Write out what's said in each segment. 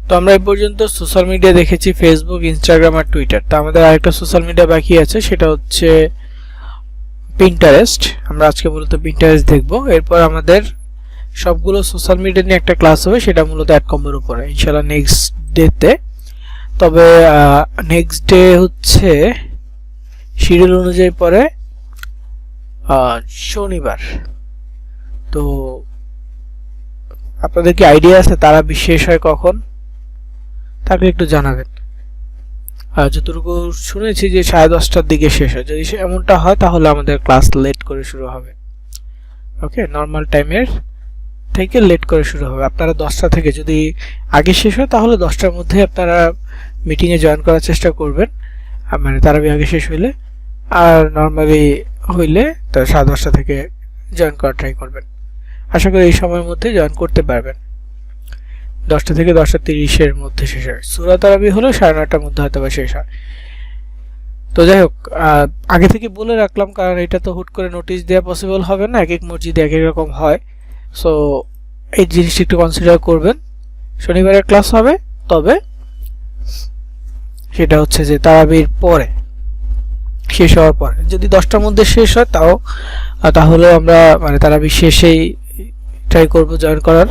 তো আমরা এই পর্যন্ত সোশ্যাল মিডিয়া দেখেছি ফেসবুক, ইনস্টাগ্রাম আর টুইটার। তো আমাদের আরেকটা সোশ্যাল মিডিয়া বাকি আছে, সেটা হচ্ছে পিন্টারেস্ট। আমরা আজকে মূলত পিন্টারেস্ট দেখব। এরপর আমাদের সবগুলো সোশ্যাল মিডিয়া নিয়ে একটা ক্লাস হবে, সেটা মূলত অ্যাডকমের উপরে ইনশাআল্লাহ নেক্সট ডেতে। তবে নেক্সট ডে হচ্ছে শিডিউল অনুযায়ী পরে শনিবার। তো আপনাদের কি আইডিয়া আছে তারা শেষ হয় কখন? থাকলে একটু জানাবেন। আর যতটুকু শুনেছি যে 10:30টার দিকে শেষ হয়। যদি এমনটা হয় তাহলে আমাদের ক্লাস লেট করে শুরু হবে। ওকে, নর্মাল টাইমের থেকে লেট করে শুরু হবে। আপনারা 10টা থেকে, যদি আগে শেষ হয় তাহলে 10টার মধ্যে আপনারা মিটিংয়ে জয়েন করার চেষ্টা করবেন, মানে তারাবি আগে শেষ হইলে। আর নর্মালি হইলে তো 10:30 থেকে জয়েন করার ট্রাই করবেন। আশা করি এই সময়ের মধ্যে জয়েন করতে পারবেন। 10টা থেকে 10:30-এর মধ্যে শেষ হয়। সূরা তারাবি হলো 9:30টার মধ্যে হয়তো বা শেষ হয়। তো যাই হোক, আগে থেকে বলে রাখলাম, কারণ এটা তো হুট করে নোটিশ দেওয়া পসিবল হবে না, এক এক মসজিদে এক এক রকম হয়। সো এই জিনিসটা একটু কনসিডার করবেন। শনিবারের ক্লাস হবে, তবে সেটা হচ্ছে যে তারাবির পরে, শেষ হওয়ার পরে। যদি 10টার মধ্যে শেষ হয় তাহলে আমরা মানে তারাবি শেষেই ট্রাই করব জয়েন করার।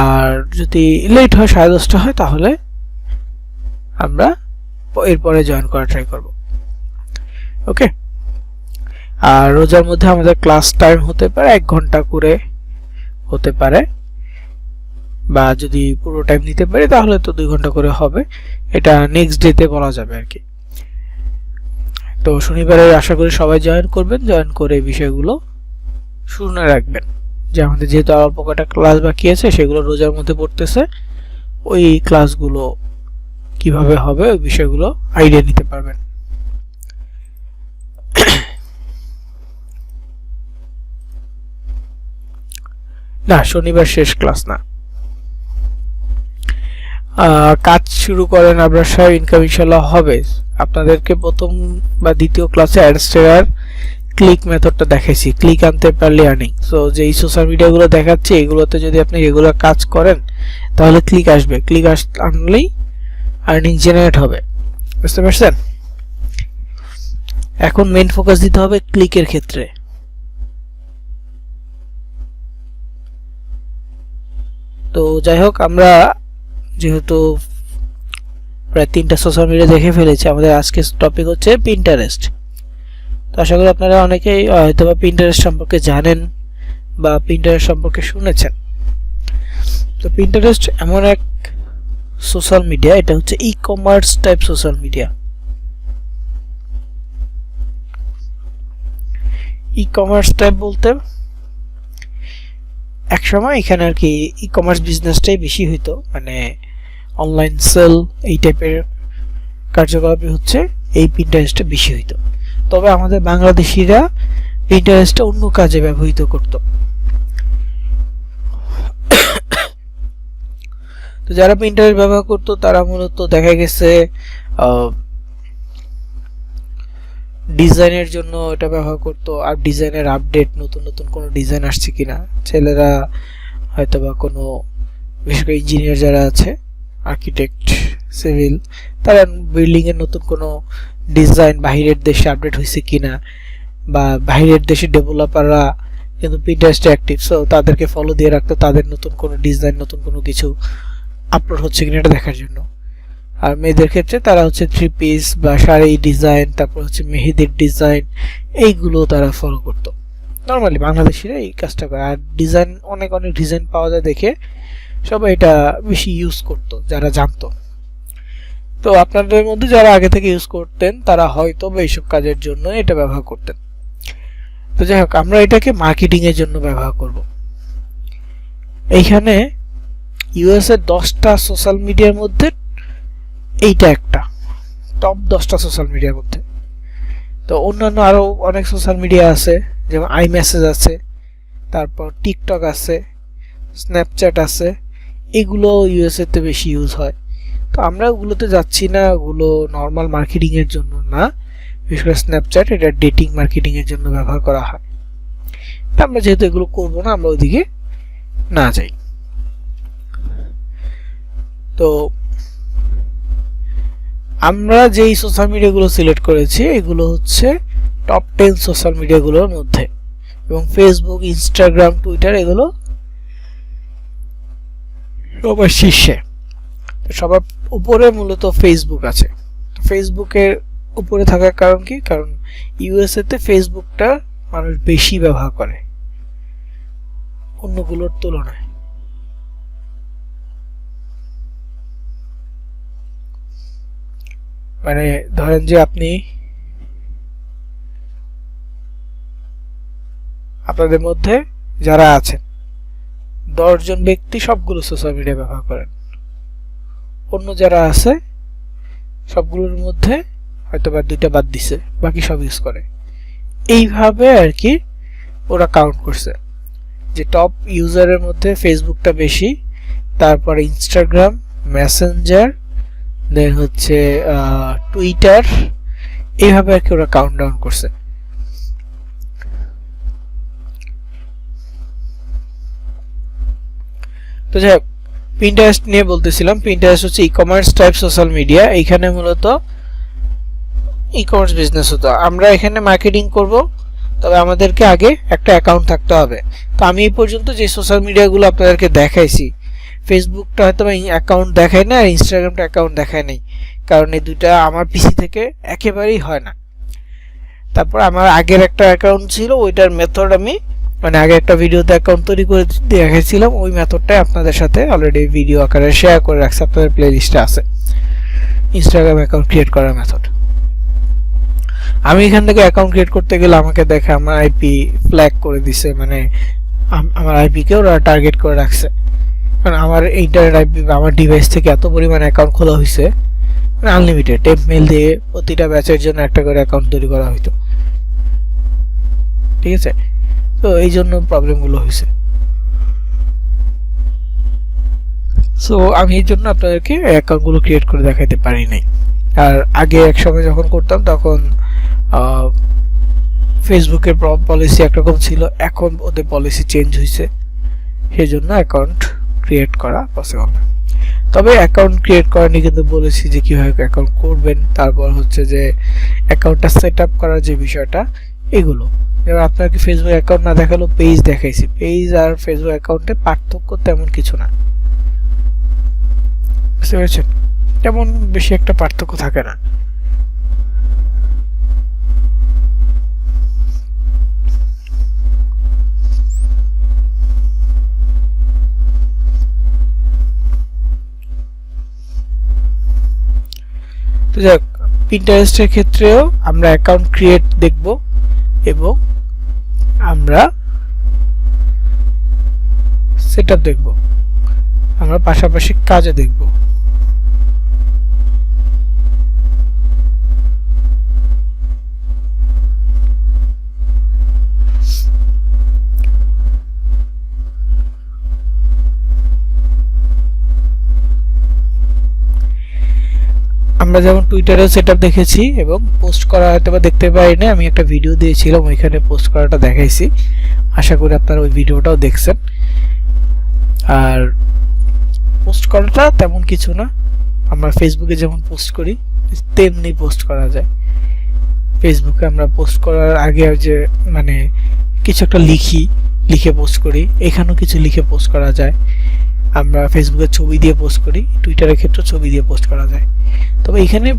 আর যদি লেট হয়, 10:30 হয়, তাহলে আমরা এরপরে জয়েন করার ট্রাই করব। ওকে। আর রোজার মধ্যে আমাদের ক্লাস টাইম হতে পারে 1 ঘন্টা করে হতে পারে, বা যদি পুরো টাইম নিতে পারি তাহলে তো 2 ঘন্টা করে হবে। এটা নেক্সট ডেতে বলা যাবে আর কি। তো শনিবারে আশা করি সবাই জয়েন করবেন, জয়েন করে বিষয়গুলো শুনে রাখবেন যে আমাদের যেহেতু অল্প কটা ক্লাস বাকি আছে, সেগুলো রোজার মধ্যে পড়তেছে, ওই ক্লাসগুলো কিভাবে হবে ওই বিষয়গুলো আইডিয়া নিতে পারবেন। না, শনিবার শেষ ক্লাস না। কাজ শুরু করেন আপনার সব ইনকাম ইনশাল্লাহ হবে। আপনাদেরকে প্রথম বা দ্বিতীয় ক্লাসে অ্যাডস্টেরার ক্লিক মেথডটা দেখাইছি, ক্লিক আনতে পারলে আর্নিং। সো যে এই সোশ্যাল মিডিয়াগুলো দেখাচ্ছে, এগুলোতে যদি আপনি রেগুলার কাজ করেন তাহলে ক্লিক আসবে, ক্লিক আনলেই আর্নিং জেনারেট হবে। বুঝতে পারছেন? এখন মেইন ফোকাস দিতে হবে ক্লিকের ক্ষেত্রে। তো যাই হোক, আমরা যেহেতু প্রায় 3টা সোশ্যাল মিডিয়া দেখে ফেলেছি, আমাদের আজকের টপিক হচ্ছে পিন্টারেস্ট। তো আশা করি আপনারা অনেকেই হয়তো বা পিন্টারেস্ট সম্পর্কে জানেন বা পিন্টারেস্ট সম্পর্কে শুনেছেন। তো পিন্টারেস্ট এমন এক সোশ্যাল মিডিয়া, এটা হচ্ছে e commerce type social media. E commerce type বলতে একসময় এখানে আর কি ই কমার্স বিজনেসটাই বেশি হইতো, মানে অনলাইন সেল এই টাইপের কার্যকলাপই হচ্ছে এই পিন্টারেস্টটা বেশি হইতো। তবে আমাদের বাংলাদেশিরা পিন্টারেস্টটা অন্য কাজে ব্যবহৃত করত। তো যারা পিন্টারেস্ট ব্যবহার করতো তারা মূলত দেখা গেছে ডিজাইনের জন্য এটা ব্যবহার করতো, আর ডিজাইনের আপডেট, নতুন নতুন কোনো ডিজাইন আসছে কিনা, ছেলেরা হয়তো বা কোনো বিশেষ করে ইঞ্জিনিয়ার যারা আছে, আর্কিটেক্ট, সিভিল, তারা বিল্ডিংয়ের নতুন কোনো ডিজাইন বাহিরের দেশে আপডেট হয়েছে কিনা, বা বাহিরের দেশে ডেভেলপাররা কিন্তু পিন্টারেস্টে অ্যাক্টিভ, সো তাদেরকে ফলো দিয়ে রাখতো, তাদের নতুন কোনো ডিজাইন, নতুন কোনো কিছু আপলোড হচ্ছে কিনা এটা দেখার জন্য। আর মেয়েদের ক্ষেত্রে তারা হচ্ছে 3 পিস বা শাড়ি ডিজাইন, তারপর হচ্ছে মেহেদির ডিজাইন, এইগুলো তারা ফলো করতো। নর্মালি বাংলাদেশিরা এই কাজটা করে। আর ডিজাইন অনেক অনেক ডিজাইন পাওয়া যায় দেখে সবাই এটা বেশি ইউজ করতো যারা জানতো। তো আপনাদের মধ্যে যারা আগে থেকে ইউজ করতেন তারা হয়তো এইসব কাজের জন্য এটা ব্যবহার করতেন। তো যাই হোক, আমরা এটাকে মার্কেটিং এর জন্য ব্যবহার করব। এইখানে ইউএস এর 10টা সোশ্যাল মিডিয়ার মধ্যে এইটা একটা টপ 10টা সোশ্যাল মিডিয়ার মধ্যে। তো অন্যান্য আরো অনেক সোশ্যাল মিডিয়া আছে, যেমন আইমেসেজ আছে, তারপর টিকটক আছে, স্ন্যাপচ্যাট আছে, এগুলো ইউএসএ তে বেশি ইউজ হয়। তো আমরা ওগুলোতে যাচ্ছি না, ওগুলো নর্মাল মার্কেটিং এর জন্য না। বিশেষ করে স্ন্যাপচ্যাট এটা ডেটিং মার্কেটিং এর জন্য ব্যবহার করা হয়। আমরা যেহেতু এগুলো করবো না, আমরা ওইদিকে না যাই। তো আমরা যেই সোশ্যাল মিডিয়াগুলো সিলেক্ট করেছি এগুলো হচ্ছে টপ 10 সোশ্যাল মিডিয়াগুলোর মধ্যে, এবং ফেসবুক, ইনস্টাগ্রাম, টুইটার এগুলো সবার শীর্ষে। সবার উপরে মূলত ফেসবুক আছে। ফেসবুকের উপরে থাকার কারণ কি? কারণ ইউএসএ তে ফেসবুকটা মানুষ বেশি ব্যবহার করে অন্যগুলোর তুলনায়। মানে ধরেন যে আপনি আপনাদের মধ্যে যারা আছেন 10 জন ব্যক্তি সবগুলো সোশ্যাল মিডিয়া ব্যবহার করেন, অন্য যারা আছে সবগুলোর মধ্যে হয়তোবা 2টা বাদ দিছে, বাকি সব ইউজ করে। এইভাবে আর কি ওরা কাউন্ট করছে যে টপ ইউজারের মধ্যে ফেসবুকটা বেশি, তারপরে ইনস্টাগ্রাম, মেসেঞ্জার, দেন হচ্ছে টুইটার, এইভাবে আর কি ওরা কাউন্ট ডাউন করছে। তো যাই হোক, পিন্টারেস্ট নিয়ে বলতেছিলাম। পিন্টারেস্ট হচ্ছে e commerce type social media. এইখানে মূলত ই কমার্স বিজনেস হতো। আমরা এখানে মার্কেটিং করব, তবে আমাদেরকে আগে একটা অ্যাকাউন্ট থাকতে হবে। তো আমি এই পর্যন্ত যে সোশ্যাল মিডিয়াগুলো আপনাদেরকে দেখাইছি, ফেসবুকটা হয়তো অ্যাকাউন্ট দেখায় না, আর ইনস্টাগ্রামটা অ্যাকাউন্ট দেখায় নাই, কারণ এই দুইটা আমার পিসি থেকে একেবারেই হয় না। তারপর আমার আগের একটা অ্যাকাউন্ট ছিল, ওইটার মেথড আমি আগে একটা ভিডিওতে অ্যাকাউন্ট তৈরি করে দেখাইছিলাম, ওই মেথডটাই আপনাদের সাথে অলরেডি ভিডিও আকারে শেয়ার করে রাখছি, আপনাদের প্লে লিস্টে আছে ইনস্টাগ্রাম অ্যাকাউন্ট ক্রিয়েট করার মেথড। আমি এখান থেকে অ্যাকাউন্ট ক্রিয়েট করতে গেলে আমাকে দেখে আমার আইপি ফ্ল্যাগ করে দিছে, মানে আমার আইপিকে ওরা টার্গেট করে রাখছে, কারণ আমার ইন্টারনেট আইপি আমার ডিভাইস থেকে এত পরিমাণ অ্যাকাউন্ট খোলা হয়েছে, মানে আনলিমিটেড মেল দিয়ে প্রতিটা ব্যাচের জন্য একটা করে অ্যাকাউন্ট তৈরি করা হইতো। ঠিক আছে, তো এই জন্য প্রবলেমগুলো হয়েছে। সো আমি এই জন্য আপনাদেরকে অ্যাকাউন্টগুলো ক্রিয়েট করে দেখাইতে পারি নাই। আর আগে এক সময় যখন করতাম তখন ফেসবুকের পলিসি একরকম ছিল, এখন ওদের পলিসি চেঞ্জ হয়েছে, সেই জন্য অ্যাকাউন্ট ক্রিয়েট করা পসিবল না। তবে অ্যাকাউন্ট ক্রিয়েট করা নিয়ে কিন্তু বলেছি যে কীভাবে অ্যাকাউন্ট করবেন, তারপর হচ্ছে যে অ্যাকাউন্টটা সেট আপ করার যে বিষয়টা, এগুলো। যেমন আপনাকে ফেসবুক অ্যাকাউন্ট না দেখালো, পেজ দেখাইছি। পেজ আর ফেসবুক অ্যাকাউন্টে পার্থক্য তেমন কিছু না, বুঝতে পেরেছেন? তেমন বেশি একটা পার্থক্য থাকে না। তো যাক, পিন্টারেস্টের ক্ষেত্রেও আমরা অ্যাকাউন্ট ক্রিয়েট দেখব এবং আমরা সেটআপ দেখব, আমরা পাশাপাশি কাজে দেখব। আমরা যেমন টুইটারেও সেটআপ দেখেছি এবং পোস্ট করা হয়তো বা দেখতে পারিনি, আমি একটা ভিডিও দিয়েছিলাম ওইখানে পোস্ট করাটা দেখাইছি, আশা করি আপনারা ওই ভিডিওটাও দেখছেন। আর পোস্ট করাটা তেমন কিছু না, আমরা ফেসবুকে যেমন পোস্ট করি তেমনি পোস্ট করা যায়। ফেসবুকে আমরা পোস্ট করার আগে যে কিছু একটা লিখে পোস্ট করি, এখানেও কিছু লিখে পোস্ট করা যায়। আমরা ফেসবুকে ছবি দিয়ে পোস্ট করি, টুইটারের ক্ষেত্রে ছবি দিয়ে পোস্ট করা যায়। তবে এখানে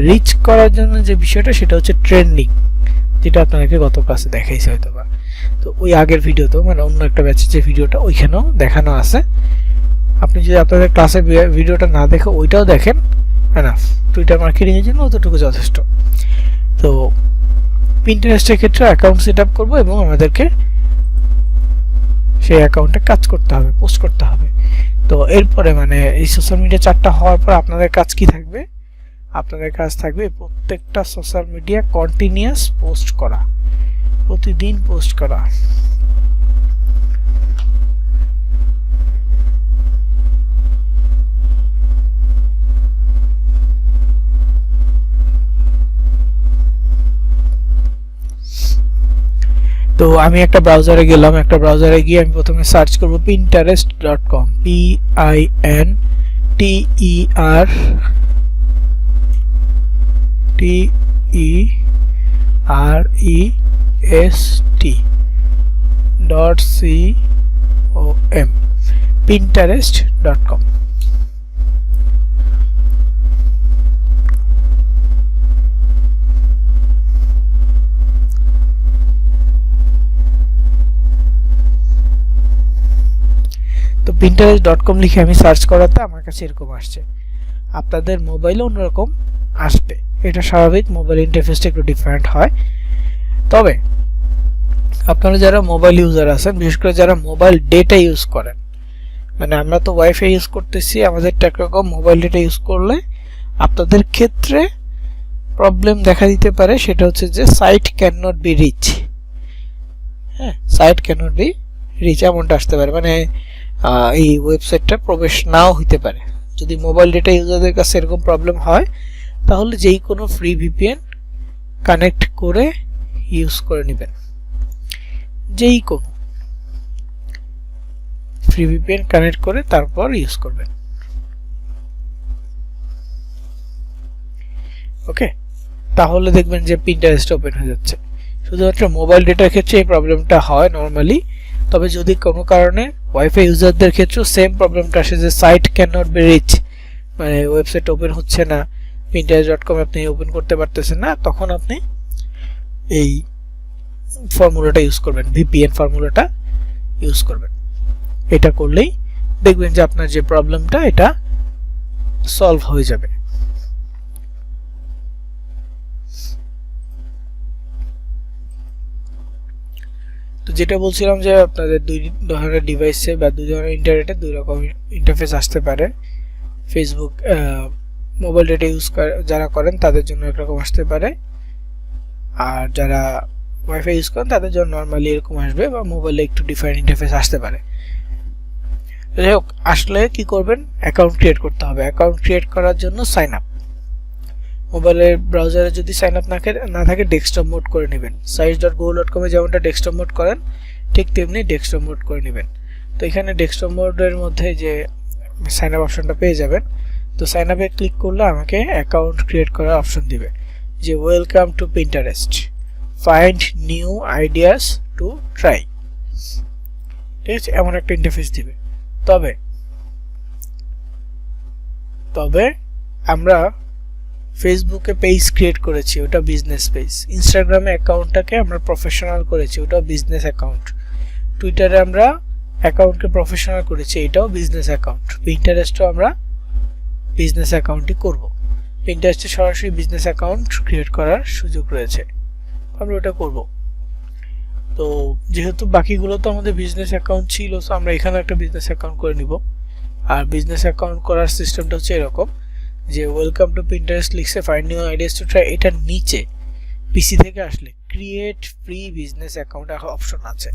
রিচ করার জন্য যে বিষয়টা, সেটা হচ্ছে ট্রেন্ডিং, যেটা আপনাদেরকে গত ক্লাসে দেখাইছি হয়তোবা। তো ওই আগের ভিডিওতেও অন্য একটা ব্যাচের যে ভিডিওটা, ওইখানেও দেখানো আছে। আপনি যদি আপনাদের ক্লাসের ভিডিওটা না দেখে ওইটাও দেখেন, এনাফ। টুইটার মার্কেটিংয়ের জন্য অতটুকু যথেষ্ট। তো পিন্টারেস্টের ক্ষেত্রে অ্যাকাউন্ট সেট আপ করবো এবং আমাদেরকে সেই অ্যাকাউন্টে কাজ করতে হবে, পোস্ট করতে হবে। তো এরপরে এই সোশ্যাল মিডিয়া 4টা হওয়ার পর আপনাদের কাজ কি থাকবে? আপনাদের কাজ থাকবে প্রত্যেকটা সোশ্যাল মিডিয়া কন্টিনিউয়াস পোস্ট করা, প্রতিদিন পোস্ট করা। তো আমি একটা ব্রাউজারে গেলাম, একটা ব্রাউজারে গিয়ে আমি প্রথমে সার্চ করব pinterest.com, TEREST.com pinterest.com। তো pinterest.com লিখে আমি সার্চ করাতে আমার কাছে এরকম আসছে, আপনাদের মোবাইলে অন্যরকম আসবে, এটা স্বাভাবিক, মোবাইল ইন্টারফেসটা একটু ডিফারেন্ট হয়। তবে আপনারা যারা মোবাইল ইউজার আছেন, বিশেষ করে যারা মোবাইল ডেটা ইউজ করেন, মানে আমরা তো ওয়াইফাই ইউজ করতেছি, আমাদের একরকম মোবাইল ডেটা ইউজ করলে আপনাদের ক্ষেত্রে প্রবলেম দেখা দিতে পারে, সেটা হচ্ছে যে site can not be reach. হ্যাঁ, site can not be reach এমনটা আসতে পারে, মানে এই ওয়েবসাইটটা প্রবেশ নাও হইতে পারে। যদি মোবাইল ডেটা ইউজারদের কাছে এরকম প্রবলেম হয়, তাহলে যেই কোনো ফ্রি ভিপিএন কানেক্ট করে ইউজ করে নেবেন, যেই কোনো ফ্রি ভিপিএন কানেক্ট করে তারপর ইউজ করবেন। ওকে, তাহলে দেখবেন যে পিন্টারেস্ট ওপেন হয়ে যাচ্ছে। শুধুমাত্র মোবাইল ডেটার ক্ষেত্রে এই প্রবলেমটা হয় নর্মালি, তবে যদি কোনো কারণে ওয়াইফাই ইউজারদের ক্ষেত্রেও সেম প্রবলেমটা আসে যে site can not be reach, মানে ওয়েবসাইট ওপেন হচ্ছে না, pinterest.com আপনি ওপেন করতে পারতেছেন না, তখন আপনি এই ফর্মুলাটা ইউজ করবেন, ভিপিএন ফর্মুলাটা ইউজ করবেন। এটা করলেই দেখবেন যে আপনার যে প্রবলেমটা এটা সলভ হয়ে যাবে। তো যেটা বলছিলাম যে আপনাদের দুই ধরনের ডিভাইসে বা দুই ধরনের ইন্টারনেটে দুই রকম ইন্টারফেস আসতে পারে। ফেসবুক মোবাইল ডেটা ইউজ যারা করেন তাদের জন্য একরকম আসতে পারে, আর যারা ওয়াইফাই ইউজ করেন তাদের জন্য নর্মালি এরকম আসবে, বা মোবাইলে একটু ডিফারেন্ট ইন্টারফেস আসতে পারে। যাই হোক, আসলে কি করবেন, অ্যাকাউন্ট ক্রিয়েট করতে হবে। অ্যাকাউন্ট ক্রিয়েট করার জন্য সাইন আপ, মোবাইলের ব্রাউজারে যদি সাইন আপ না থাকে ডেস্কটপ মোড করে নেবেন। sites.google.com এ যেমনটা ডেস্কটপ মোড করেন ঠিক তেমনি ডেস্কটপ মোড করে নেবেন। তো এখানে ডেস্কটপ মোডের মধ্যে যে সাইন আপ অপশনটা পেয়ে যাবেন। তো সাইন আপে ক্লিক করলে আমাকে অ্যাকাউন্ট ক্রিয়েট করার অপশন দিবে যে welcome to Pinterest, find new ideas to try. ঠিক আছে, এমন একটা ইন্টারফেস দিবে। তবে আমরা ফেসবুকে পেজ ক্রিয়েট করেছি, ওটা বিজনেস পেজ। ইনস্টাগ্রামে অ্যাকাউন্টটাকে আমরা প্রফেশনাল করেছি, ওটাও বিজনেস অ্যাকাউন্ট। টুইটারে আমরা অ্যাকাউন্টকে প্রফেশনাল করেছি, এটাও বিজনেস অ্যাকাউন্ট। পিন্টারেস্টও আমরা বিজনেস অ্যাকাউন্টই করব। পিন্টারেস্টে সরাসরি বিজনেস অ্যাকাউন্ট ক্রিয়েট করার সুযোগ রয়েছে, আমরা ওটা করব। তো যেহেতু বাকিগুলো তো আমাদের বিজনেস অ্যাকাউন্ট ছিল, সো আমরা এখানে একটা বিজনেস অ্যাকাউন্ট করে নিব। আর বিজনেস অ্যাকাউন্ট করার সিস্টেমটা হচ্ছে এরকম যে ওয়েলকাম টু পিন্টারেস্ট লিখছে, find new ideas to try, এটার নিচে পিসি থেকে আসলে create free business account option আছে।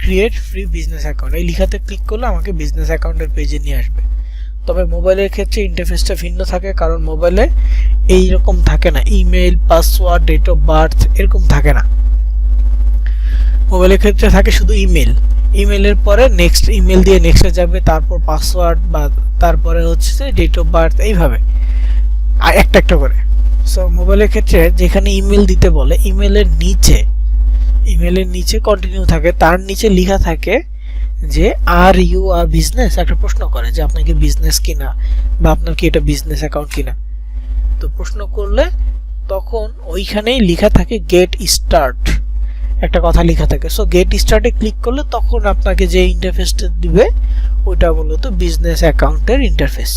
ক্রিয়েট ফ্রি বিজনেস অ্যাকাউন্ট এই লেখাতে ক্লিক করলে আমাকে বিজনেস অ্যাকাউন্টের পেজে নিয়ে আসবে। তবে মোবাইলের ক্ষেত্রে ইন্টারফেসটা ভিন্ন থাকে, কারণ মোবাইলে এইরকম থাকে না, email, password, date of birth এরকম থাকে না। মোবাইলের ক্ষেত্রে থাকে শুধু ইমেল, ইমেলের পরে নেক্সট ইমেল দিয়ে নেক্সটে যাবে, তারপর পাসওয়ার্ড, বা তারপরে হচ্ছে ডেট অফ বার্থ, এইভাবে একটা একটা করে। সো মোবাইলের ক্ষেত্রে যেখানে ইমেল দিতে বলে ইমেলের নিচে কন্টিনিউ থাকে, তার নিচে লেখা থাকে যে আর ইউ আর বিজনেস, একটা প্রশ্ন করে যে আপনার কি বিজনেস কিনা, বা আপনার কি এটা বিজনেস অ্যাকাউন্ট কিনা। তো প্রশ্ন করলে তখন ওইখানেই লেখা থাকে গেট স্টার্ট, একটা কথা লেখা থাকে। সো গেট স্টার্টে ক্লিক করলে তখন আপনাকে যে ইন্টারফেসটা দিবে ওটা মূলত বিজনেস অ্যাকাউন্টের ইন্টারফেস।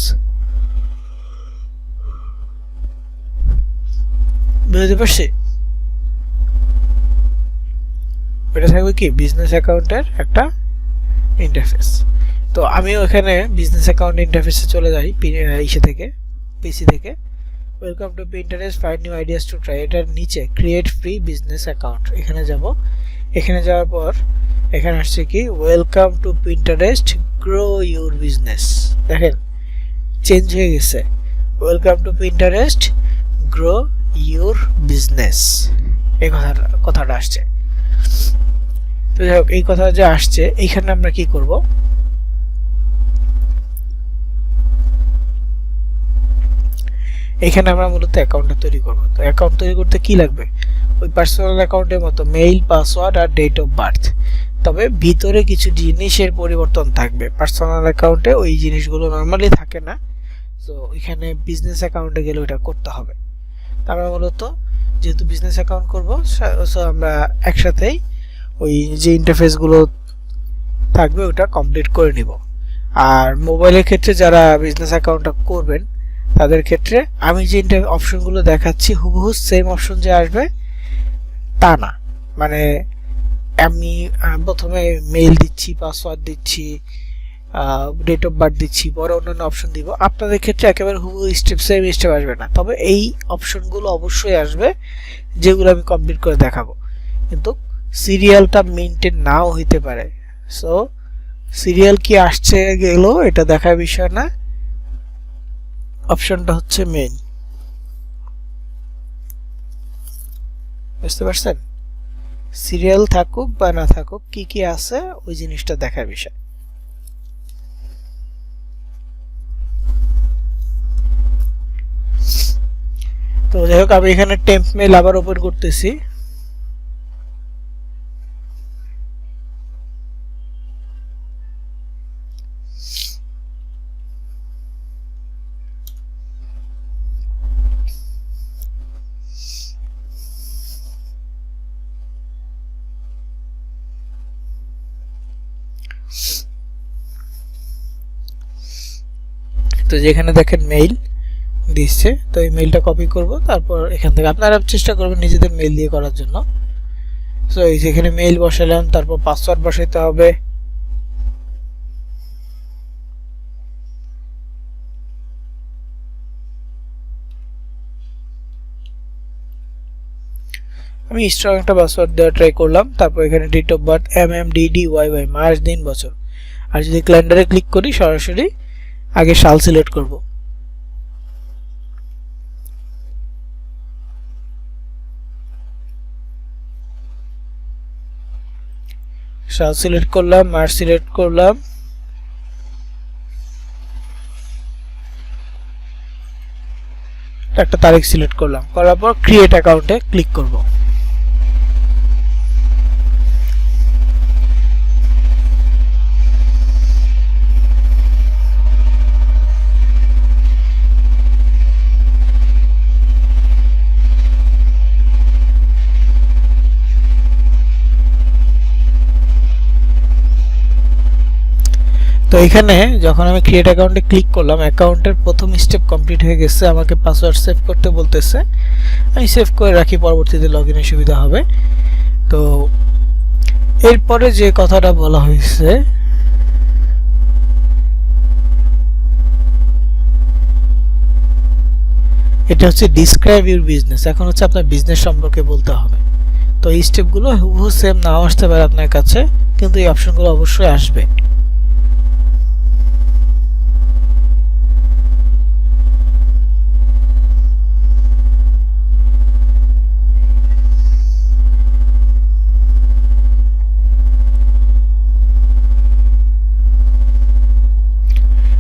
বুঝতে পারছি? এটা থাকবে কি বিজনেস অ্যাকাউন্টের একটা ইন্টারফেস। তো আমিও এখানে বিজনেস অ্যাকাউন্ট ইন্টারফেসে চলে যাই পিসি থেকে। Welcome to Pinterest, find new ideas to try, এটার নিচে ক্রিয়েট ফ্রি বিজনেস অ্যাকাউন্ট, এখানে যাব। এখানে যাওয়ার পর এখানে আসছে কি welcome to Pinterest, grow your business. দেখেন চেঞ্জ হয়ে গেছে, welcome to Pinterest, grow your business, এই কথাটা আসছে। তো যাই হোক, এই কথা যে আসছে এইখানে আমরা কি করব, এখানে আমরা মূলত অ্যাকাউন্টটা তৈরি করব। তো অ্যাকাউন্ট তৈরি করতে কি লাগবে, ওই পার্সোনাল অ্যাকাউন্টের মতো মেইল, পাসওয়ার্ড আর ডেট অফ বার্থ, তবে ভিতরে কিছু জিনিসের পরিবর্তন থাকবে। পার্সোনাল অ্যাকাউন্টে ওই জিনিসগুলো নর্মালি থাকে না, তো এখানে বিজনেস অ্যাকাউন্টে গেলে ওটা করতে হবে। আমরা মূলত যেহেতু বিজনেস অ্যাকাউন্ট করব, সো আমরা একসাথেই ওই যে ইন্টারফেসগুলো থাকবে ওটা কমপ্লিট করে নিব। আর মোবাইলের ক্ষেত্রে যারা বিজনেস অ্যাকাউন্টটা করবেন তাদের ক্ষেত্রে আমি যে অপশনগুলো দেখাচ্ছি হুবহু সেম অপশন যে আসবে তা না, মানে আমি প্রথমে মেইল দিচ্ছি, পাসওয়ার্ড দিচ্ছি, ডেট অফ বার্থ দিচ্ছি, পরে অন্যান্য অপশন দিব। আপনাদের ক্ষেত্রে একেবারে হুবহু স্টেপ সেম স্টেপ আসবে না, তবে এই অপশনগুলো অবশ্যই আসবে যেগুলো আমি কমপ্লিট করে দেখাবো, কিন্তু সিরিয়ালটা মেনটেন নাও হইতে পারে। সো সিরিয়াল কি আসছে গেল এটা দেখার বিষয় না, অপশনটা হচ্ছে মেইন। বুঝতে পারছেন? সিরিয়াল থাকুক বা না থাকুক, কি কি আছে ওই জিনিসটা দেখার বিষয়। তো যাই হোক, আমি এখানে টেম্প মেল আবার ওপেন করতেছি। তো যেখানে দেখেন মেইল দিচ্ছে, তো এই মেইলটা কপি করব, তারপর এখান থেকে আপনারা চেষ্টা করবেন নিজেদের মেইল দিয়ে করার জন্য। সো এই যেখানে মেইল বসালাম, তারপর পাসওয়ার্ড বসাইতে হবে। আমি স্ট্রং একটা পাসওয়ার্ড দেওয়া ট্রাই করলাম, তারপর এখানে ডেট অফ বার্থ MMDDYY, মাস দিন বছর। আর যদি ক্যালেন্ডারে ক্লিক করি সরাসরি আগে সাল সিলেক্ট করব। সাল সিলেক্ট করলাম, মাস সিলেক্ট করলাম, একটা তারিখ সিলেক্ট করলাম, করার পর ক্রিয়েট অ্যাকাউন্টে ক্লিক করব। তো এখানে যখন আমি ক্রিয়েট অ্যাকাউন্টে ক্লিক করলাম, অ্যাকাউন্টের প্রথম স্টেপ কমপ্লিট হয়ে গেছে। আমাকে পাসওয়ার্ড সেভ করতে বলতেছে, আমি সেভ করে রাখি, পরবর্তীতে লগইনের সুবিধা হবে। তো এরপরে যে কথাটা বলা হয়েছে, এটা হচ্ছে ডিসক্রাইব ইউর বিজনেস। এখন হচ্ছে আপনার বিজনেস সম্পর্কে বলতে হবে। তো এই স্টেপগুলো হুবহু সেম নাও আসতে পারে আপনার কাছে, কিন্তু এই অপশনগুলো অবশ্যই আসবে।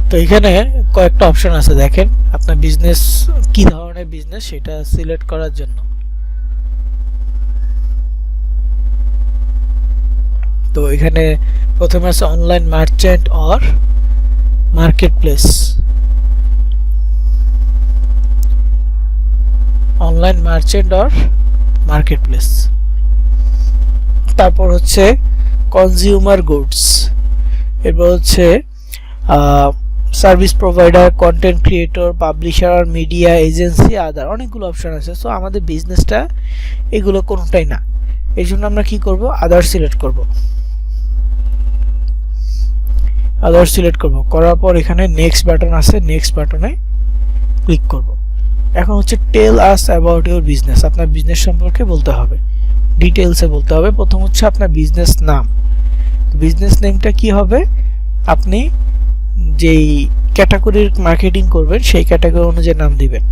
তো এখানে কয়েকটা অপশন আছে, দেখেন আপনার বিজনেস কি ধরনের বিজনেস সেটা সিলেক্ট করার জন্য। তো এখানে প্রথমে আছে online merchant or market place, online merchant or market place. তারপর হচ্ছে কনজিউমার গুডস, এরপর হচ্ছে service provider, content creator, publisher, media agency, other, অনেকগুলো অপশন আছে। সো আমাদের বিজনেসটা এগুলো কোনোটাই না, এই জন্য আমরা কি করব, আদার সিলেক্ট করব। আদার সিলেক্ট করব, করার পর এখানে নেক্সট বাটন আছে, নেক্সট বাটনে ক্লিক করব। এখন হচ্ছে tell us about your business, আপনার বিজনেস সম্পর্কে বলতে হবে, ডিটেলসে বলতে হবে। প্রথম হচ্ছে আপনার বিজনেস নাম। বিজনেস নেমটা কি হবে, আপনি যেই ক্যাটাগরির মার্কেটিং করবেন সেই ক্যাটাগরি অনুযায়ী নাম দিবেন।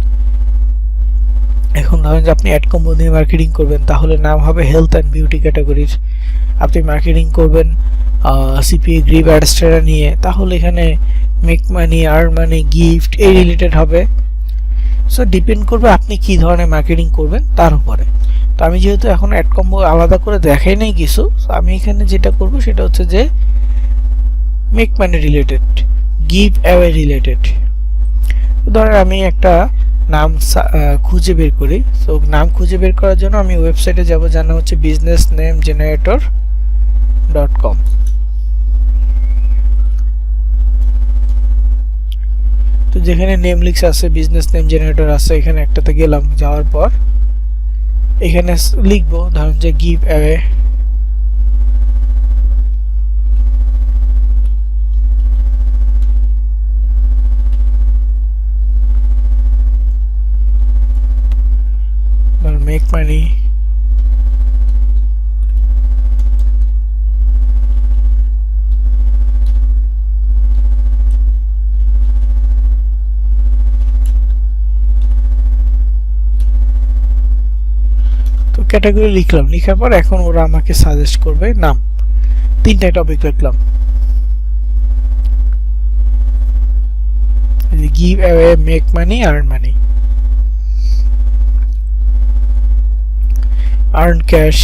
এখন ধরেন যে আপনি অ্যাড কোম্পানি মার্কেটিং করবেন, তাহলে নাম হবে হেলথ অ্যান্ড বিউটি ক্যাটাগরির। আপনি মার্কেটিং করবেন সিপিএ গ্রিপ অ্যাডস্টারা নিয়ে, তাহলে এখানে মেক মানি, আর্ন মানি, গিফট এই রিলেটেড হবে। সো ডিপেন্ড করবে আপনি কি ধরনের মার্কেটিং করবেন তার উপরে। তো আমি যেহেতু এখন অ্যাড কম্বো আলাদা করে দেখাই নাই কিছু, সো আমি এখানে যেটা করব সেটা হচ্ছে যে make money related, give away related. ধরেন আমি একটা নাম খুঁজে বের করি। সো নাম খুঁজে বের করার জন্য আমি ওয়েবসাইটে যাব, যার নাম হচ্ছে businessnamegenerator.com। তো যেখানে নেম লিখস আছে, বিজনেস নেম জেনারেটর আছে, এখানে একটাতে গেলাম, যাওয়ার পর এখানে লিখবো ধরুন যে গিভ অ্যাওয়ে মেক মানি ক্যাটাগরি লিখলাম। লেখার পর এখন ওরা আমাকে সাজেস্ট করবে নাম। তিনটা টপিক লিখলাম, give away, make money, earn money. Earn cash,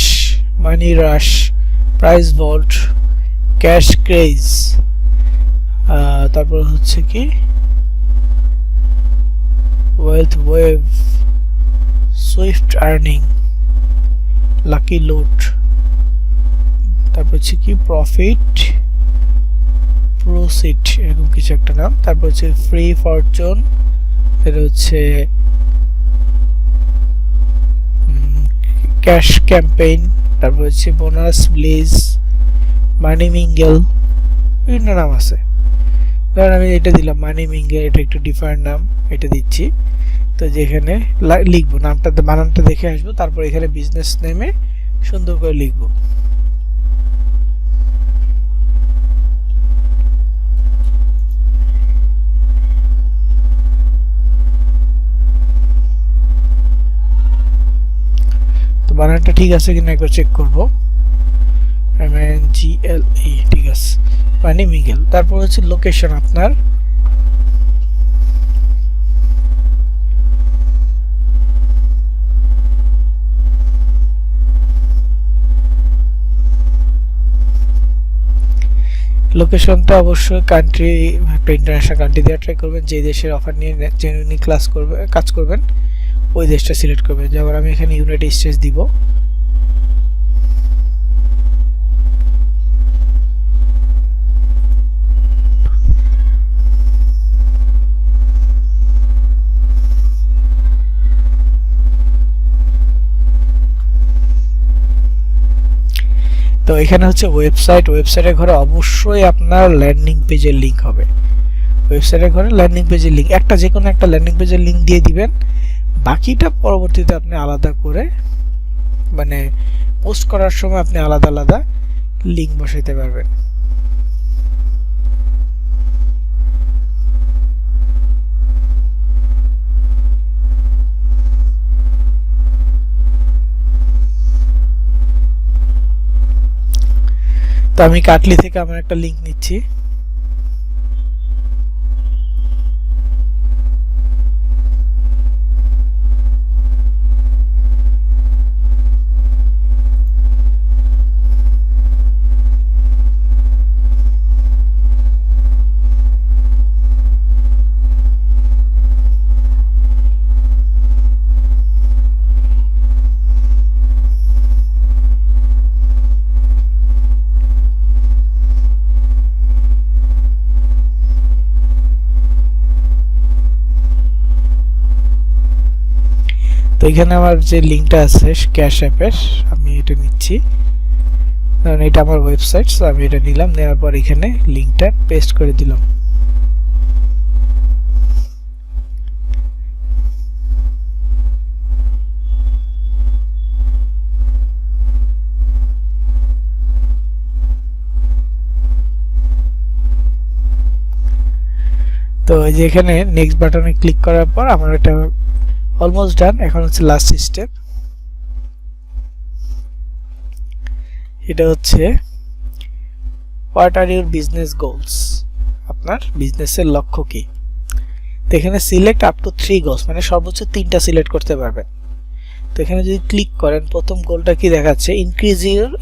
money rush, price vault, cash craze, তারপর হচ্ছে কি wealth wave, swift earning, lucky load, তারপর হচ্ছে কি প্রফিট প্রসিট, এরকম কিছু একটা নাম। তারপর হচ্ছে ফ্রি ফরচুন, এটা হচ্ছে ক্যাশ ক্যাম্পেইন, তারপর হচ্ছে বোনাস ব্লিজ, মানি মিঙ্গেল, বিভিন্ন নাম আছে। ধরেন আমি এটা দিলাম মানি মিঙ্গেল, এটা একটু ডিফারেন্ট নাম, এটা দিচ্ছি। তো যেখানে লিখবো নামটা, বানানটা দেখে আসবো, তারপর এখানে বিজনেস নেমে সুন্দর করে লিখবো। তো বানানটা ঠিক আছে কিনা একবার চেক করবো। MNGLE, ঠিক আছে, মানি মিঙ্গেল। তারপর হচ্ছে লোকেশন আপনার, লোকেশনটা অবশ্যই কান্ট্রি, একটা ইন্টারন্যাশনাল কান্ট্রি দিয়ে ট্রাই করবেন। যে দেশের অফার নিয়ে জেনুইনলি কাজ করবেন ওই দেশটা সিলেক্ট করবেন। যেমন আমি এখানে ইউনাইটেড স্টেটস দিব। তো এখানে হচ্ছে ওয়েবসাইটের ঘরে অবশ্যই আপনার ল্যান্ডিং পেজের লিংক হবে। ওয়েবসাইটের ঘরে ল্যান্ডিং পেজের লিংক, একটা যে কোনো একটা ল্যান্ডিং পেজের লিংক দিয়ে দিবেন। বাকিটা পরবর্তীতে আপনি আলাদা করে, মানে পোস্ট করার সময় আপনি আলাদা আলাদা লিংক বসাইতে পারবেন। তো আমি কাটলি থেকে আমার একটা লিংক নিচ্ছি। তো এখানে আমার যে লিংকটা আছে ক্যাশ অ্যাপের, আমি এটা নিচ্ছি, কারণ এটা আমার ওয়েবসাইট। সো আমি এটা নিলাম, নেওয়ার পর এখানে লিংকটা পেস্ট করে দিলাম। তো এই যে এখানে নেক্সট বাটনে ক্লিক করার পর আমার এটা অলমোস্ট ডান। এখন হচ্ছে লাস্ট স্টেপ, এটা হচ্ছে what are your business goals, আপনার বিজনেসের লক্ষ্য কি। তো এখানে সিলেক্ট আপ টু 3 গোলস, মানে সর্বোচ্চ 3টা সিলেক্ট করতে পারবেন। তো এখানে যদি ক্লিক করেন, প্রথম গোলটা কি দেখাচ্ছে,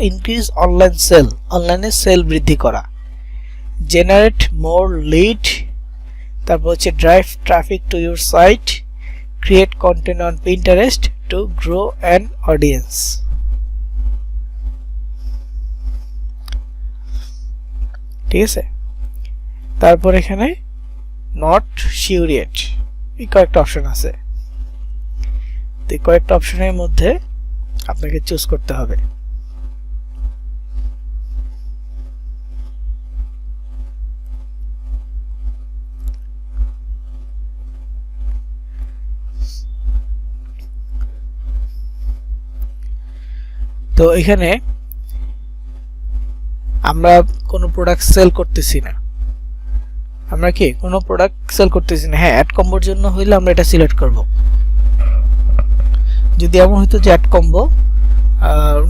ইনক্রিজ অনলাইন সেল, অনলাইনে সেল বৃদ্ধি করা, জেনারেট মোর লিড, তারপর হচ্ছে drive traffic to your site, create content on Pinterest to grow an audience. ঠিক আছে, তারপর এখানে নট শিওর ইয়েট, এই কয়েকটা অপশন আছে। তো এই কয়েকটা অপশনের মধ্যে আপনাকে চুজ করতে হবে। তো এখানে আমরা কোনো প্রোডাক্ট সেল করতেছি না, আমরা কি কোনো প্রোডাক্ট সেল করতেছি না। হ্যাঁ, অ্যাড কম্বোর জন্য হইলে আমরা এটা সিলেক্ট করব। যদি এমন হইতো যে অ্যাড কম্বো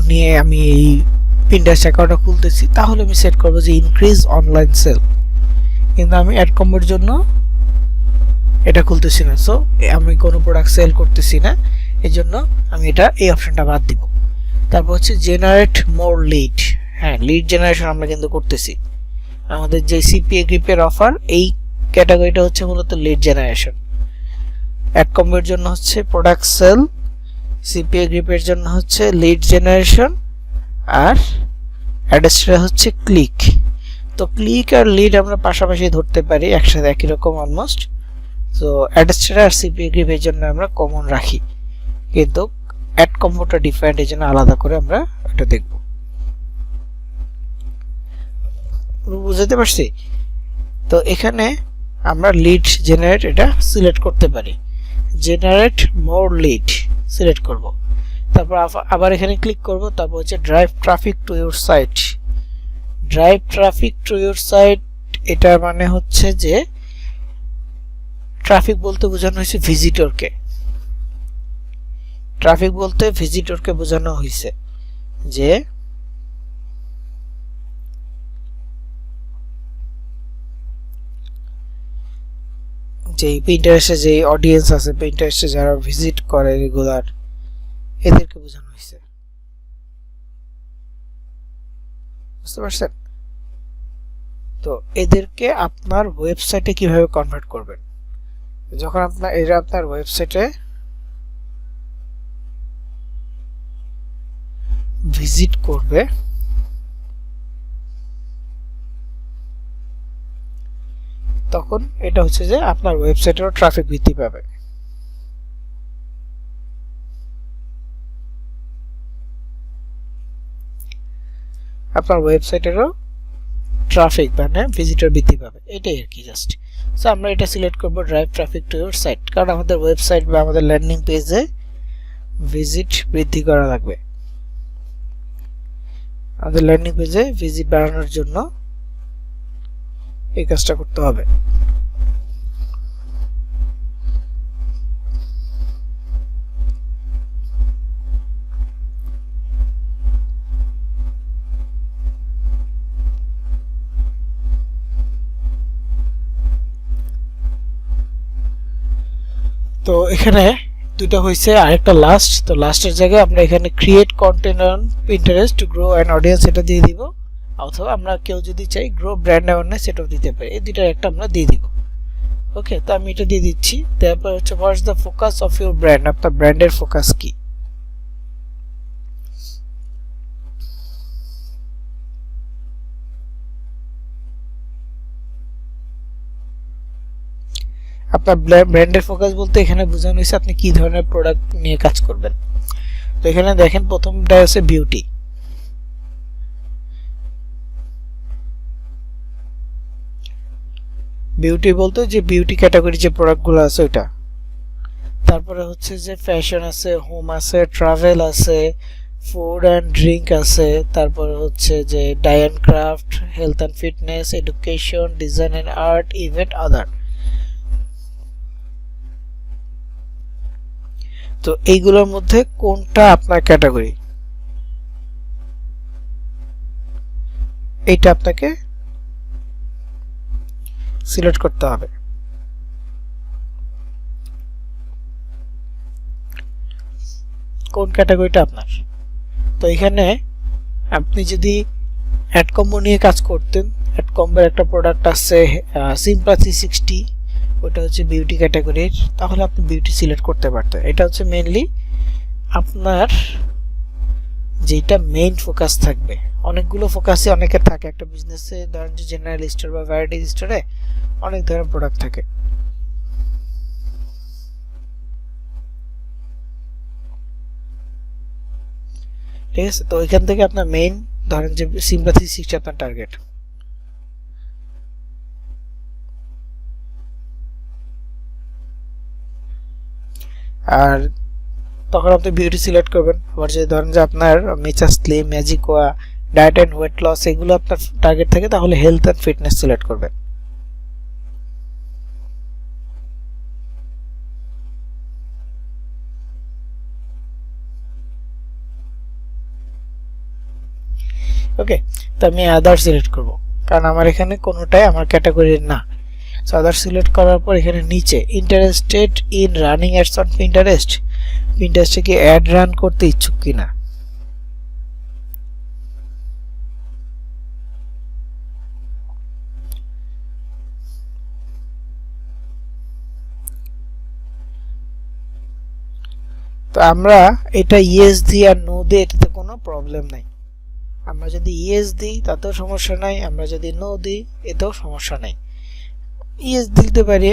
নিয়ে আমি এই পিন্টারেস্ট অ্যাকাউন্টটা খুলতেছি, তাহলে আমি সেট করব যে ইনক্রিজ অনলাইন সেল, কিন্তু আমি অ্যাড কম্বোর জন্য এটা খুলতেছি না, সো আমি কোনো প্রোডাক্ট সেল করতেছি না, এই জন্য আমি এই অপশনটা বাদ দিব। তারপর হচ্ছে জেনারেট মোর লিড, হ্যাঁ লিড জেনারেশন আমরা কিন্তু করতেছি। আমাদের যে সিপিএ গ্রিপের অফার, এই ক্যাটাগরিটা হচ্ছে মূলত লিড জেনারেশন। অ্যাড কম্বোর জন্য হচ্ছে প্রোডাক্ট সেল, সিপিএ গ্রিপের জন্য হচ্ছে লিড জেনারেশন, আর অ্যাডস্ট্রা হচ্ছে ক্লিক। তো ক্লিক আর লিড আমরা পাশাপাশি ধরতে পারি একসাথে, একই রকম অলমোস্ট। তো অ্যাডস্ট্রা আর সিপিএ গ্রিপের জন্য আমরা কমন রাখি, কিন্তু অ্যাড কম্বোটা ডিফারেন্ট, এই জন্য আলাদা করে আমরা এটা দেখব। বুঝতে পারছি? তো এখানে আমরা লিড জেনারেট এটা সিলেক্ট করতে পারি, জেনারেট মোর লিড সিলেক্ট করব। তারপর আবার এখানে ক্লিক করব, তারপর হচ্ছে drive traffic to your site. Drive traffic to your site, এটা মানে হচ্ছে যে ট্রাফিক বলতে বোঝানো হয়েছে ভিজিটরকে, ট্রাফিক বলতে ভিজিটরকে বোঝানো হয়েছে যে যে পিন্টারেস্টে যে অডিয়েন্স আছে, পিন্টারেস্টে যারা ভিজিট করে রেগুলার, এদেরকে বোঝানো হয়েছে। বুঝতে পারছেন? তো এদেরকে আপনার ওয়েবসাইটে কিভাবে কনভার্ট করবেন, যখন এরা আপনার ওয়েবসাইটে ভিজিট করবে, তখন এটা হচ্ছে যে আপনার ওয়েবসাইটেরও ট্রাফিক বৃদ্ধি পাবে। আপনার ওয়েবসাইটেরও ট্রাফিক মানে ভিজিটর বৃদ্ধি পাবে, এটাই আর কি জাস্ট। সো আমরা এটা সিলেক্ট করব drive traffic to your site, কারণ আমাদের ওয়েবসাইট বা আমাদের ল্যান্ডিং পেজে ভিজিট বৃদ্ধি করা লাগবে। আমাদের ল্যান্ডিং পেজে ভিজিট বাড়ানোর জন্য এই কাজটা করতে হবে। তো এখানে দুটো হয়েছে, আরেকটা লাস্ট। তো লাস্টের জায়গায় আমরা এখানে create content on Pinterest to grow an audience এটা দিয়ে দিব, অথবা আমরা কেউ যদি চাই গ্রো ব্র্যান্ড অ্যাওয়ারনেস এটাও দিতে পারি, এই দুইটার একটা আমরা দিয়ে দিব। ওকে, তো আমি এটা দিয়ে দিচ্ছি। তারপর হচ্ছে what's the focus of your brand, আপনার ব্র্যান্ডের ফোকাস কি। আপনার ব্র্যান্ডের ফোকাস বলতে এখানে বোঝানো হয়েছে আপনি কি ধরনের প্রোডাক্ট নিয়ে কাজ করবেন। তো এখানে দেখেন প্রথমটা আছে বিউটি। বিউটি বলতে যে বিউটি ক্যাটাগরি যে প্রোডাক্টগুলো আছে ওইটা। তারপরে হচ্ছে যে ফ্যাশন আছে, হোম আছে, ট্রাভেল আছে, ফুড অ্যান্ড ড্রিঙ্ক আছে, তারপরে হচ্ছে যে dye and craft, health and fitness, education, design and art, event, other. তো এইগুলোর মধ্যে কোনটা আপনার ক্যাটাগরি, এইটা আপনাকে সিলেক্ট করতে হবে। কোন ক্যাটাগরিটা আপনার। তো এখানে আপনি যদি অ্যাড কম্বো নিয়ে কাজ করতেন, অ্যাড কম্বোর একটা প্রোডাক্ট আছে সিম্পা 360, ওটা হচ্ছে বিউটি ক্যাটাগরির, তাহলে আপনি বিউটি সিলেক্ট করতে পারতেন। এটা হচ্ছে মেইনলি আপনার যেটা মেইন ফোকাস থাকবে। অনেকগুলো ফোকাসই অনেকের থাকে একটা বিজনেসে, ধরেন যে জেনারেল স্টোর বা ভ্যারাইটি স্টোরে অনেক ধরনের প্রোডাক্ট থাকে। ঠিক আছে, তো এখান থেকে আপনার মেইন ধরেন যে সিম্পা 360 আপনার টার্গেট। আর তখন আপনি বিউটি সিলেক্ট করবেন। আবার যদি ধরেন যে আপনার মেচা স্লিম, ম্যাজিকোয়া, ডায়েট অ্যান্ড ওয়েট লস এগুলো আপনার টার্গেট থাকে, তাহলে হেলথ অ্যান্ড ফিটনেস সিলেক্ট করবেন। ওকে, তো আমি আদার সিলেক্ট করব, কারণ আমার এখানে কোনোটাই আমার ক্যাটাগরির না। সো আদার সিলেক্ট করার পর এখানে নিচে interested in running ads on Pinterest, পিন্টারেস্টে কি অ্যাড রান করতে ইচ্ছুক কিনা। তো আমরা এটা ইয়েস দিই আর নো দিই, এটাতে কোনো প্রবলেম নাই। আমরা যদি ইয়েস দিই তাতেও সমস্যা নাই, আমরা যদি নো দিই এতেও সমস্যা নাই। ইয়েস দিতে পারি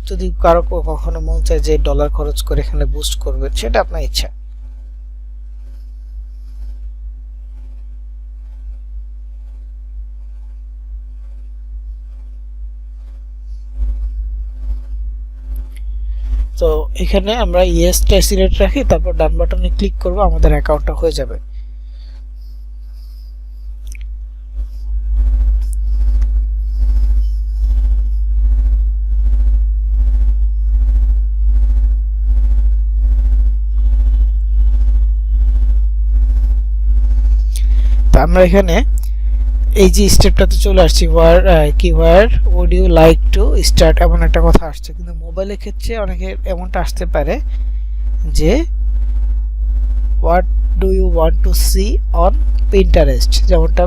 যদি কারো কখনো মন চায় যে ডলার খরচ করে এখানে বুস্ট করবেন, সেটা আপনার ইচ্ছা। তো এখানে আমরা ইয়েসটা সিলেক্ট রাখি, তারপর ডান বাটনে ক্লিক করব, আমাদের অ্যাকাউন্টটা হয়ে যাবে। আমরা এখানে এই যে স্টেপটাতে চলে আসছি, where would you like to start, এমন একটা কথা আসছে, কিন্তু মোবাইলের ক্ষেত্রে অনেকের এমনটা আসতে পারে যে what do you want to see on Pinterest, যেমনটা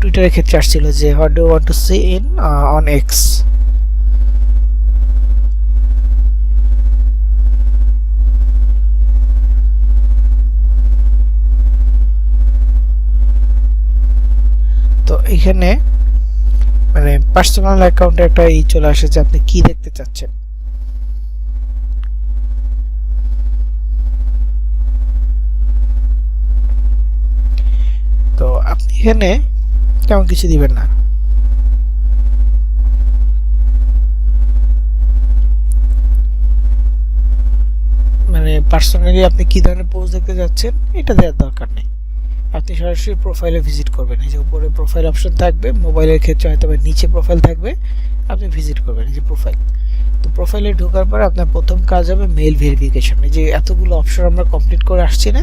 টুইটারের ক্ষেত্রে আসছিল যে what do you want to see in on X. তো এখানে মানে পার্সোনাল অ্যাকাউন্টে একটা চলে আসে যে আপনি কি দেখতে চাচ্ছেন। তো আপনি এখানে তেমন কিছু দিবেন না, মানে পার্সোনালি আপনি কি ধরনের পোস্ট দেখতে যাচ্ছেন এটা দেওয়ার দরকার নেই। আপনি সরাসরি প্রোফাইলে ভিজিট করবেন, এই যে উপরে প্রোফাইল অপশন থাকবে, মোবাইলের ক্ষেত্রে হয়তো নিচে প্রোফাইল থাকবে, আপনি ভিজিট করবেন এই যে প্রোফাইল। তো প্রোফাইলে ঢোকার পর আপনার প্রথম কাজ হবে মেইল ভেরিফিকেশন। এই যে এতগুলো অপশন আমরা কমপ্লিট করে আসছি না,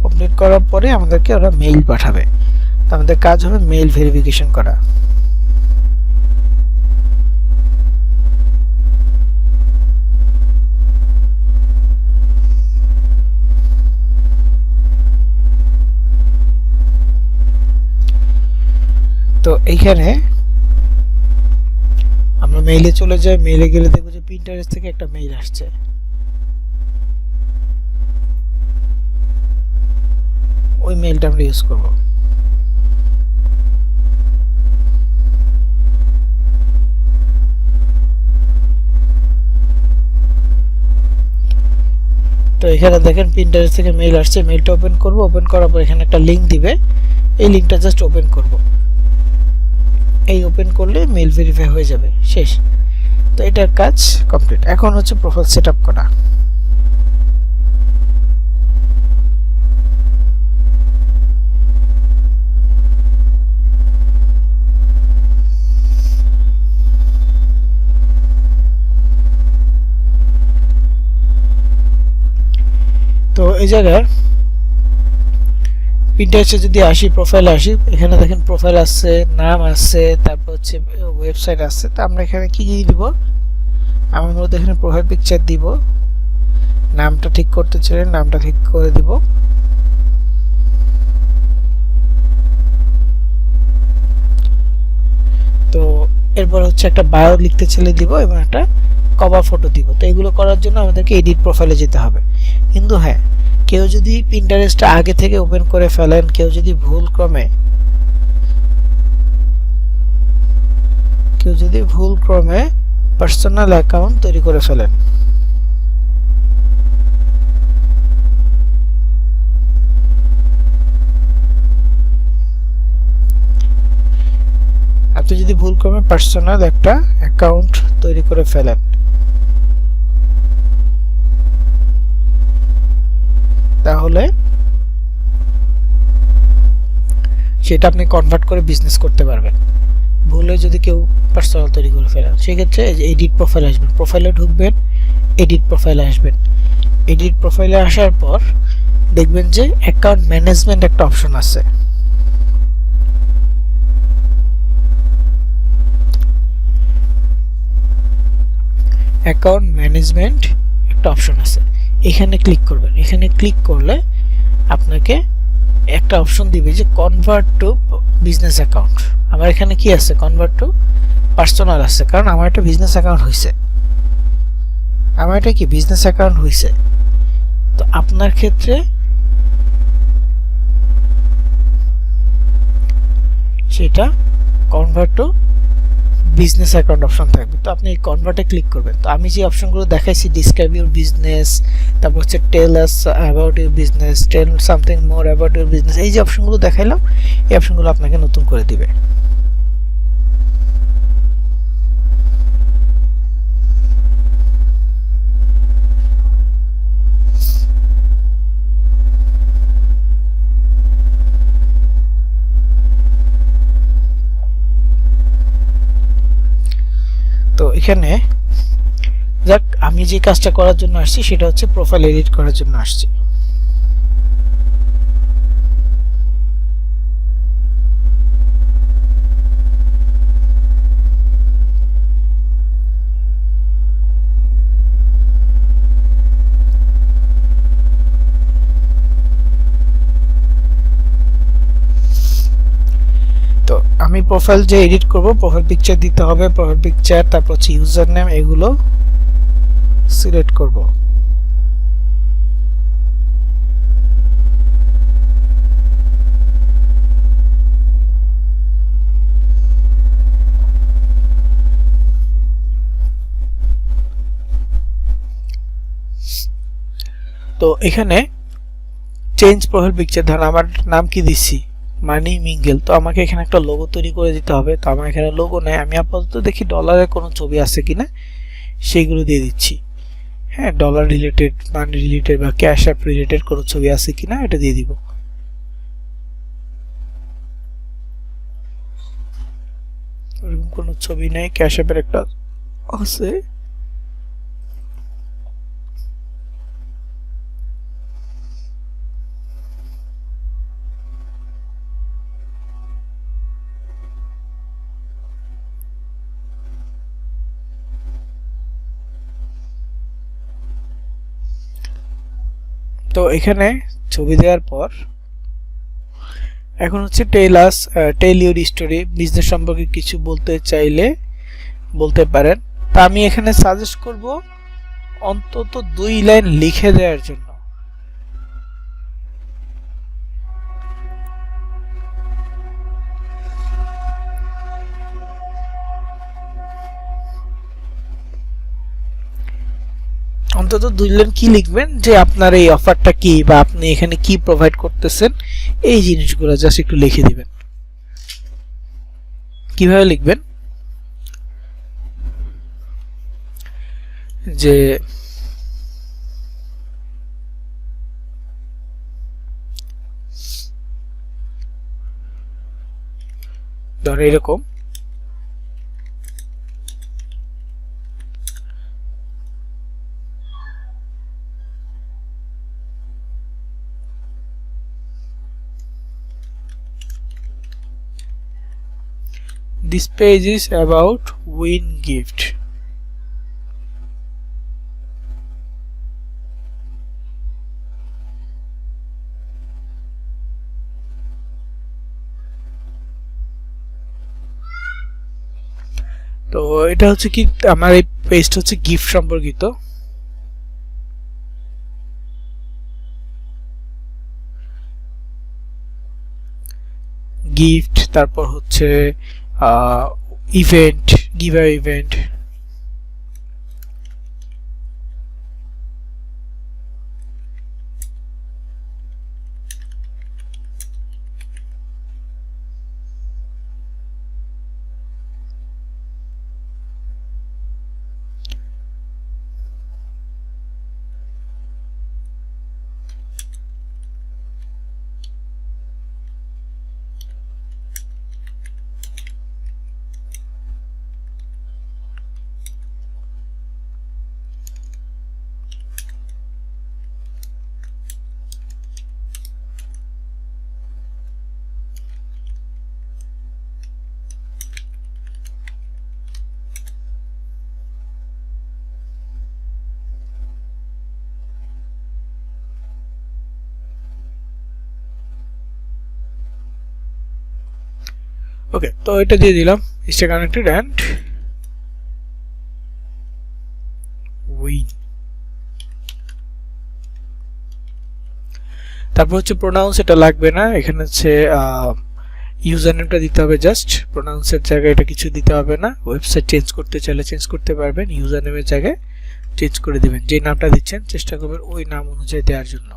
কমপ্লিট করার পরে আমাদেরকে ওরা মেইল পাঠাবে, তো আমাদের কাজ হবে মেইল ভেরিফিকেশন করা। তো এইখানে আমরা মেইলে চলে যাই, মেইলে গেলে দেখবো যে পিন্টারেস্ট থেকে একটা মেইল আসছে। ওই মেইলটা আমরা ইউজ করব। তো এখানে দেখেন পিন্টারেস্ট থেকে মেইল আসছে, মেইলটা ওপেন করব, ওপেন করার পর এখানে একটা লিংক দিবে, এই লিংকটা জাস্ট ওপেন করব। এই ওপেন করলে মেইল ভেরিফাই হয়ে যাবে, শেষ। তো এটার কাজ কমপ্লিট। এখন হচ্ছে প্রোফাইল সেটআপ করা। তো এই জায়গায় পিন্টারেস্টে যদি আসি, প্রোফাইলে আসি, এখানে দেখেন প্রোফাইল আছে, নাম আছে, তারপর হচ্ছে ওয়েবসাইট আছে। তো আমরা এখানে কি কি দিব, আমরা মূলত এখানে প্রোফাইল পিকচার দিব, নামটা ঠিক করতে চাইলে নামটা ঠিক করে দিব। তো এরপর হচ্ছে একটা বায়ো লিখতে চাইলে দিব এবং একটা কভার ফটো দিব। তো এগুলো করার জন্য আমাদেরকে এডিট প্রোফাইলে যেতে হবে। কিন্তু হ্যাঁ, কেউ যদি পিন্টারেস্টটা আগে থেকে ওপেন করে ফেলেন, কেউ যদি ভুল ক্রমে পার্সোনাল অ্যাকাউন্ট তৈরি করে ফেলেন, আপনি যদি ভুলক্রমে পার্সোনাল একটা অ্যাকাউন্ট তৈরি করে ফেলেন, তাহলে সেটা আপনি কনভার্ট করে বিজনেস করতে পারবেন। ভুলে যদি কেউ পার্সোনাল তৈরি করে ফেলেন, সেক্ষেত্রে এডিট প্রোফাইল আসবেন, প্রোফাইলে ঢুকবেন, এডিট প্রোফাইলে আসবেন। এডিট প্রোফাইলে আসার পর দেখবেন যে অ্যাকাউন্ট ম্যানেজমেন্ট একটা অপশন আছে। অ্যাকাউন্ট ম্যানেজমেন্ট একটা অপশন আছে, এখানে ক্লিক করবেন। এখানে ক্লিক করলে আপনাকে একটা অপশন দিবে যে কনভার্ট টু বিজনেস অ্যাকাউন্ট। আমার এখানে কি আছে, কনভার্ট টু পার্সোনাল আছে, কারণ আমার একটা বিজনেস অ্যাকাউন্ট হয়েছে। আমার এটা কি বিজনেস অ্যাকাউন্ট হয়েছে। তো আপনার ক্ষেত্রে সেটা convert to business account option থাকবে। তো আপনি এই কনভার্টে ক্লিক করবেন। তো আমি যে অপশনগুলো দেখাইছি, ডিসক্রাইব ইউর বিজনেস, তারপর হচ্ছে tell us about your business, tell something more about your business, এই যে অপশনগুলো দেখাইলাম, এই অপশনগুলো আপনাকে নতুন করে দিবে। তো এখানে যাক, আমি যে কাজটা করার জন্য আসছি সেটা হচ্ছে প্রোফাইল এডিট করার জন্য আসছি। তো আমি প্রোফাইল যে এডিট করব, প্রোফাইল পিকচার দিতে হবে, প্রোফাইল পিকচার, তারপর হচ্ছে ইউজার নেম, এগুলো সিলেক্ট করব। তো এখানে চেঞ্জ প্রোফাইল পিকচার, ধর আমার নাম কি দিচ্ছি, মানি মিঙ্গেল। তো আমাকে এখানে একটা লোগো তৈরি করে দিতে হবে। তো আমার এখানে লোগো নেই, আমি আপাতত দেখি ডলারের কোনো ছবি আছে কিনা, সেইগুলো দিয়ে দিচ্ছি। হ্যাঁ, ডলার রিলেটেড, মানি রিলেটেড বা ক্যাশ অ্যাপ রিলেটেড কোনো ছবি আছে কিনা এটা দিয়ে দিব। এরকম কোনো ছবি নেই, ক্যাশ অ্যাপের একটা আছে। তো এখানে ছবি দেওয়ার পর এখন হচ্ছে টেল ইউর স্টোরি, বিজনেস সম্পর্কে কিছু বলতে চাইলে বলতে পারেন। তা আমি এখানে সাজেস্ট করব অন্তত 2 লাইন লিখে দেওয়ার জন্য। অন্তত 2 লাইন কি লিখবেন, যে আপনার এই অফারটা কি বা আপনি এখানে কি প্রোভাইড করতেছেন, এই জিনিসগুলো জাস্ট একটু লিখে দিবেন। কিভাবে লিখবেন, যে ধর এরকম, this page is about win gift. তো এটা হচ্ছে কি আমার এই পেজটা হচ্ছে গিফট সম্পর্কিত। গিফট, তারপর হচ্ছে ইভেন্ট, গিভঅ্যাওয়ে ইভেন্ট। ওকে, তো এটা দিয়ে দিলাম স্টে কানেক্টেড অ্যান্ড উইন। তারপর হচ্ছে প্রোনাউন্স, এটা লাগবে না, এখানে হচ্ছে ইউজার নেমটা দিতে হবে জাস্ট, প্রোনাউন্সের জায়গায় এটা কিছু দিতে হবে না। ওয়েবসাইট চেঞ্জ করতে চাইলে চেঞ্জ করতে পারবেন, ইউজার নেমের জায়গায় চেঞ্জ করে দিবেন, যে নামটা দিচ্ছেন চেষ্টা করবেন ওই নাম অনুযায়ী দেওয়ার জন্য।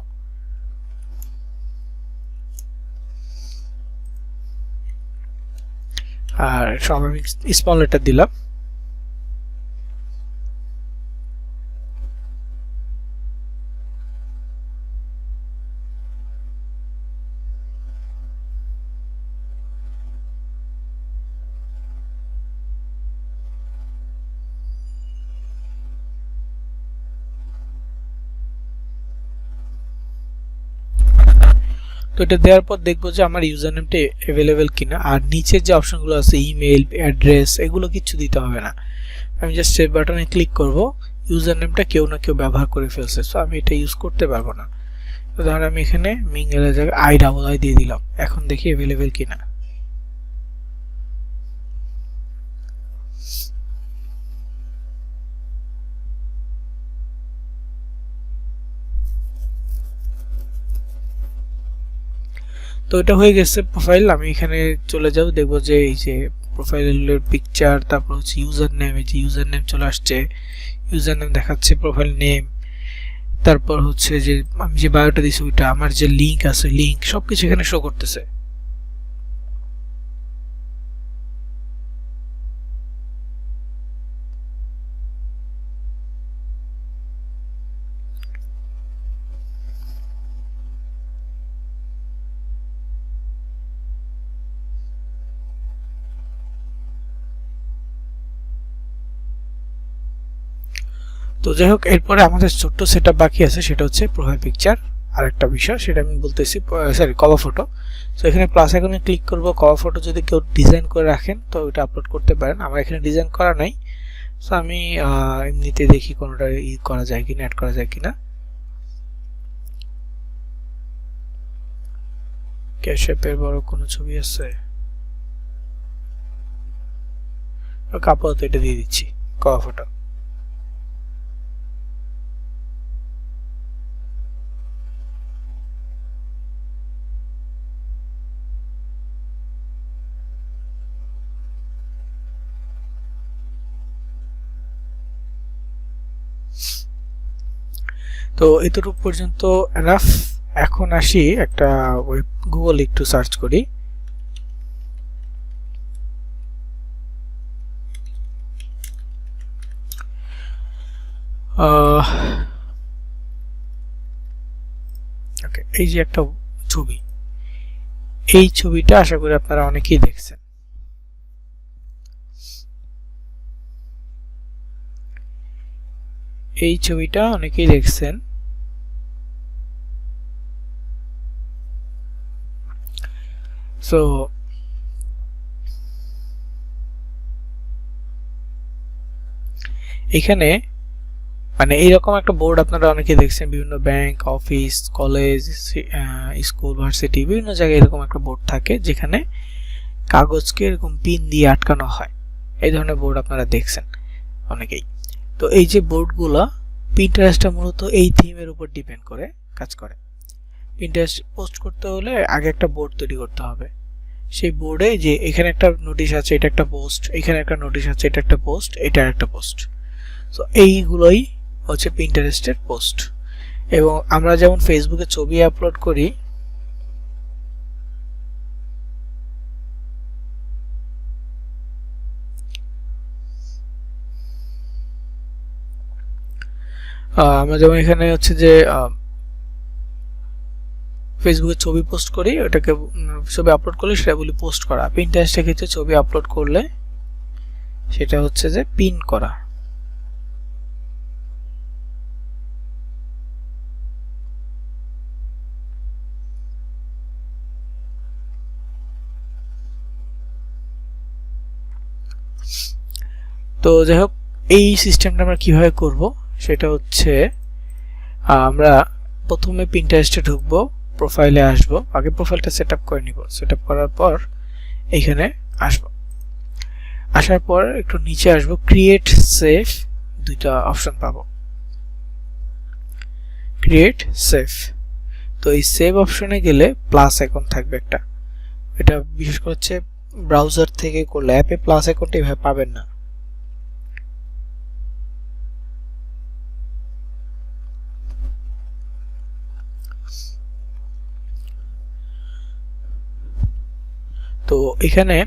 আর আমি স্মল লেটার দিলাম। তো এটা দেওয়ার পর দেখবো যে আমার ইউজার নেমটা অ্যাভেলেবেল কিনা। আর নিচের যে অপশনগুলো আছে ইমেল, অ্যাড্রেস, এগুলো কিছু দিতে হবে না। আমি জাস্ট সেভ বাটনে ক্লিক করব। ইউজার নেমটা কেউ না কেউ ব্যবহার করে ফেলছে, সো আমি এটা ইউজ করতে পারবো না। তো ধরুন আমি এখানে মিঙ্গেলের জায়গায় I দিয়ে দিলাম। এখন দেখি অ্যাভেলেবেল কিনা। তো এটা হয়ে গেছে প্রোফাইল। আমি এখানে চলে যাব, দেখবো যে এই যে প্রোফাইলের পিকচার, তারপর হচ্ছে ইউজার নেম, এই যে ইউজার নেম চলে আসছে, ইউজার নেম দেখাচ্ছে, প্রোফাইল নেম, তারপর হচ্ছে যে আমি যে বায়োটা দিছি ওইটা, আমার যে লিংক আছে লিংক, সবকিছু এখানে শো করতেছে। তো যাই হোক, এরপরে আমাদের ছোট্ট সেটআপ বাকি আছে, সেটা হচ্ছে প্রোফাইল পিকচার। আর একটা বিষয় সেটা আমি বলতেছি, সরি, কভার ফটো। তো এখানে প্লাস আইকনে ক্লিক করব। কভার ফটো যদি কেউ ডিজাইন করে রাখেন তো ওটা আপলোড করতে পারেন, আমার এখানে ডিজাইন করা নাই। সো আমি এমনিতে দেখি কোনোটা করা যায় কিনা, অ্যাড করা যায় কিনা। ক্যাশেপের বড় কোনো ছবি আছে? আপাতত এটা দিয়ে দিচ্ছি কভার ফটো। তো এতটুকু পর্যন্ত এনাফ। এখন আসি একটা গুগল একটু সার্চ করি। ওকে, এই যে একটা ছবি, এই ছবিটা আশা করি আপনারা অনেকেই দেখছেন। এই ছবিটা অনেকেই দেখছেন। সো এখানে মানে এইরকম একটা বোর্ড আপনারা অনেকেই দেখছেন, বিভিন্ন bank, office, college, school, varsity, বিভিন্ন জায়গায় এরকম একটা বোর্ড থাকে যেখানে কাগজকে এরকম পিন দিয়ে আটকানো হয়। এই ধরনের বোর্ড আপনারা দেখছেন অনেকেই। তো এই যে বোর্ডগুলো, পিন্টারেস্টটা মূলত এই থিমের উপর ডিপেন্ড করে কাজ করে। পিন্টারেস্ট পোস্ট করতে হলে আগে একটা বোর্ড তৈরি করতে হবে। সেই বোর্ডে যে এখানে একটা নোটিশ আছে, এটা একটা পোস্ট, এখানে একটা নোটিশ আছে, এটা একটা পোস্ট, এটা একটা পোস্ট। সো এইগুলোই হচ্ছে পিন্টারেস্টের পোস্ট। এবং আমরা যেমন ফেসবুকে ছবি আপলোড করি, আমরা যেমন এখানে হচ্ছে যে ফেসবুকে ছবি পোস্ট করি, ওটাকে ছবি আপলোড করলে সেটা বলি পোস্ট করা। পিন্টারেস্টের ক্ষেত্রে ছবি আপলোড করলে সেটা হচ্ছে যে পিন করা। তো যাই হোক, এই সিস্টেমটা আমরা কিভাবে করব সেটা হচ্ছে আমরা প্রথমে পিন্টারেস্টে ঢুকবো, প্রোফাইলে আসব, আগে প্রোফাইলটা সেটআপ করে নিব। সেটআপ করার পর এখানে আসব, আসার পর একটু নিচে আসব, ক্রিয়েট সেভ দুইটা অপশন পাবো, ক্রিয়েট সেভ। তো এই সেভ অপশনে গেলে প্লাস আইকন থাকবে একটা, এটা বিশেষ করে হচ্ছে ব্রাউজার থেকে করলে, অ্যাপে প্লাস আইকনটা এভাবে পাবেন না। তো এখানে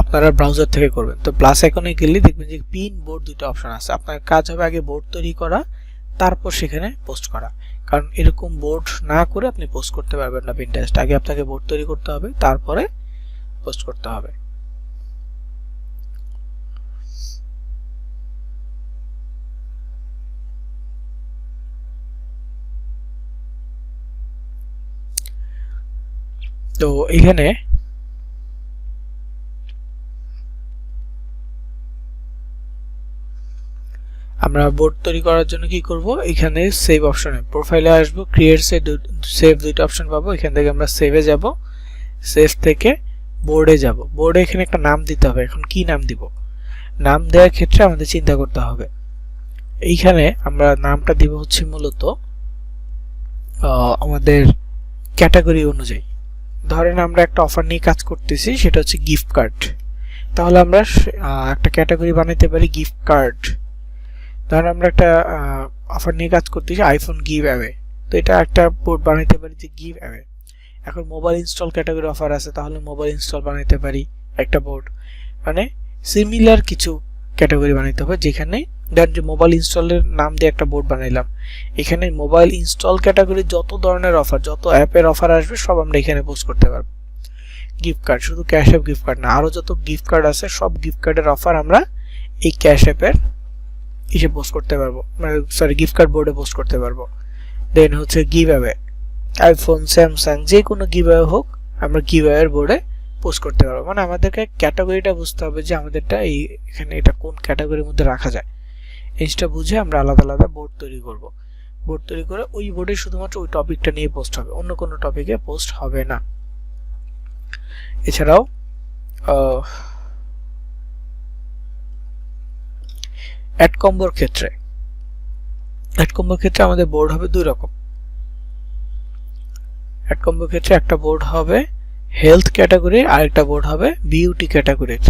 আপনারা ব্রাউজার থেকে করবেন। তো প্লাস আইকনে গেলে দেখবেন যে পিন বোর্ড দুটো অপশন আছে। আপনার কাজ হবে আগে বোর্ড তৈরি করা, তারপর সেখানে পোস্ট করা। কারণ এরকম বোর্ড না করে আপনি পোস্ট করতে পারবেন না পিন্টারেস্ট। আগে আপনাকে বোর্ড তৈরি করতে হবে, তারপরে পোস্ট করতে হবে। তো এখানে আমরা বোর্ড তৈরি করার জন্য কি করব, এখানে সেভ অপশনে প্রোফাইলে আসব, ক্রিয়েট সেভ দুইটা অপশন পাবো। এখান থেকে আমরা সেভে যাব, সেভ থেকে বোর্ডে যাব। বোর্ডে এখানে একটা নাম দিতে হবে। এখন কি নাম দিব? নাম দেওয়ার ক্ষেত্রে আমাদের চিন্তা করতে হবে। এইখানে আমরা নামটা দিব হচ্ছে মূলত আমাদের ক্যাটাগরি অনুযায়ী। ধরেন আমরা একটা অফার নিয়ে কাজ করতেছি, সেটা হচ্ছে গিফট কার্ড। তাহলে আমরা একটা ক্যাটাগরি বানাইতে পারি গিফট কার্ড। ধরেন আমরা একটা অফার নিয়ে কাজ করতেছি আইফোন গিভ অ্যাওয়ে, তো এটা একটা বোর্ড বানাইতে পারি যে গিভ অ্যাওয়ে। এখন মোবাইল ইনস্টল ক্যাটাগরি অফার আছে, তাহলে মোবাইল ইনস্টল বানাইতে পারি একটা বোর্ড। মানে সিমিলার কিছু ক্যাটাগরি বানাইতে হবে, যেখানে ধরেন যে মোবাইল ইনস্টলের নাম দিয়ে একটা বোর্ড বানাইলাম, এখানে মোবাইল ইনস্টল ক্যাটাগরি যত ধরনের অফার, যত অ্যাপের অফার আসবে সব আমরা এখানে পোস্ট করতে পারবো। গিফট কার্ড, শুধু ক্যাশ অ্যাপ গিফট কার্ড না, আরও যত গিফট কার্ড আছে সব গিফট কার্ডের অফার আমরা এই ক্যাশ অ্যাপের ইসে পোস্ট করতে পারবো, সরি গিফট কার্ড বোর্ডে পোস্ট করতে পারবো। দেন হচ্ছে গিভ অ্যাওয়ে, আইফোন স্যামসাং যে কোনো গিভ অ্যাওয়ে হোক আমরা গিভ অ্যাওয়ের বোর্ডে পোস্ট করতে পারবো। মানে আমাদেরকে ক্যাটাগরিটা বুঝতে হবে যে আমাদেরটা এই এখানে এটা কোন ক্যাটাগরির মধ্যে রাখা যায়, জিনিসটা বুঝে আমরা আলাদা আলাদা বোর্ড তৈরি করব। বোর্ড তৈরি করে ওই বোর্ডে শুধুমাত্র ওই টপিকটা নিয়ে পোস্ট হবে, অন্য কোনো টপিকে পোস্ট হবে না। এছাড়াও অ্যাড কম্বোর ক্ষেত্রে আমাদের বোর্ড হবে দুই রকম। অ্যাড কম্বোর ক্ষেত্রে একটা বোর্ড হবে হেলথ ক্যাটাগরির, আর একটা বোর্ড হবে বিউটি ক্যাটাগরির।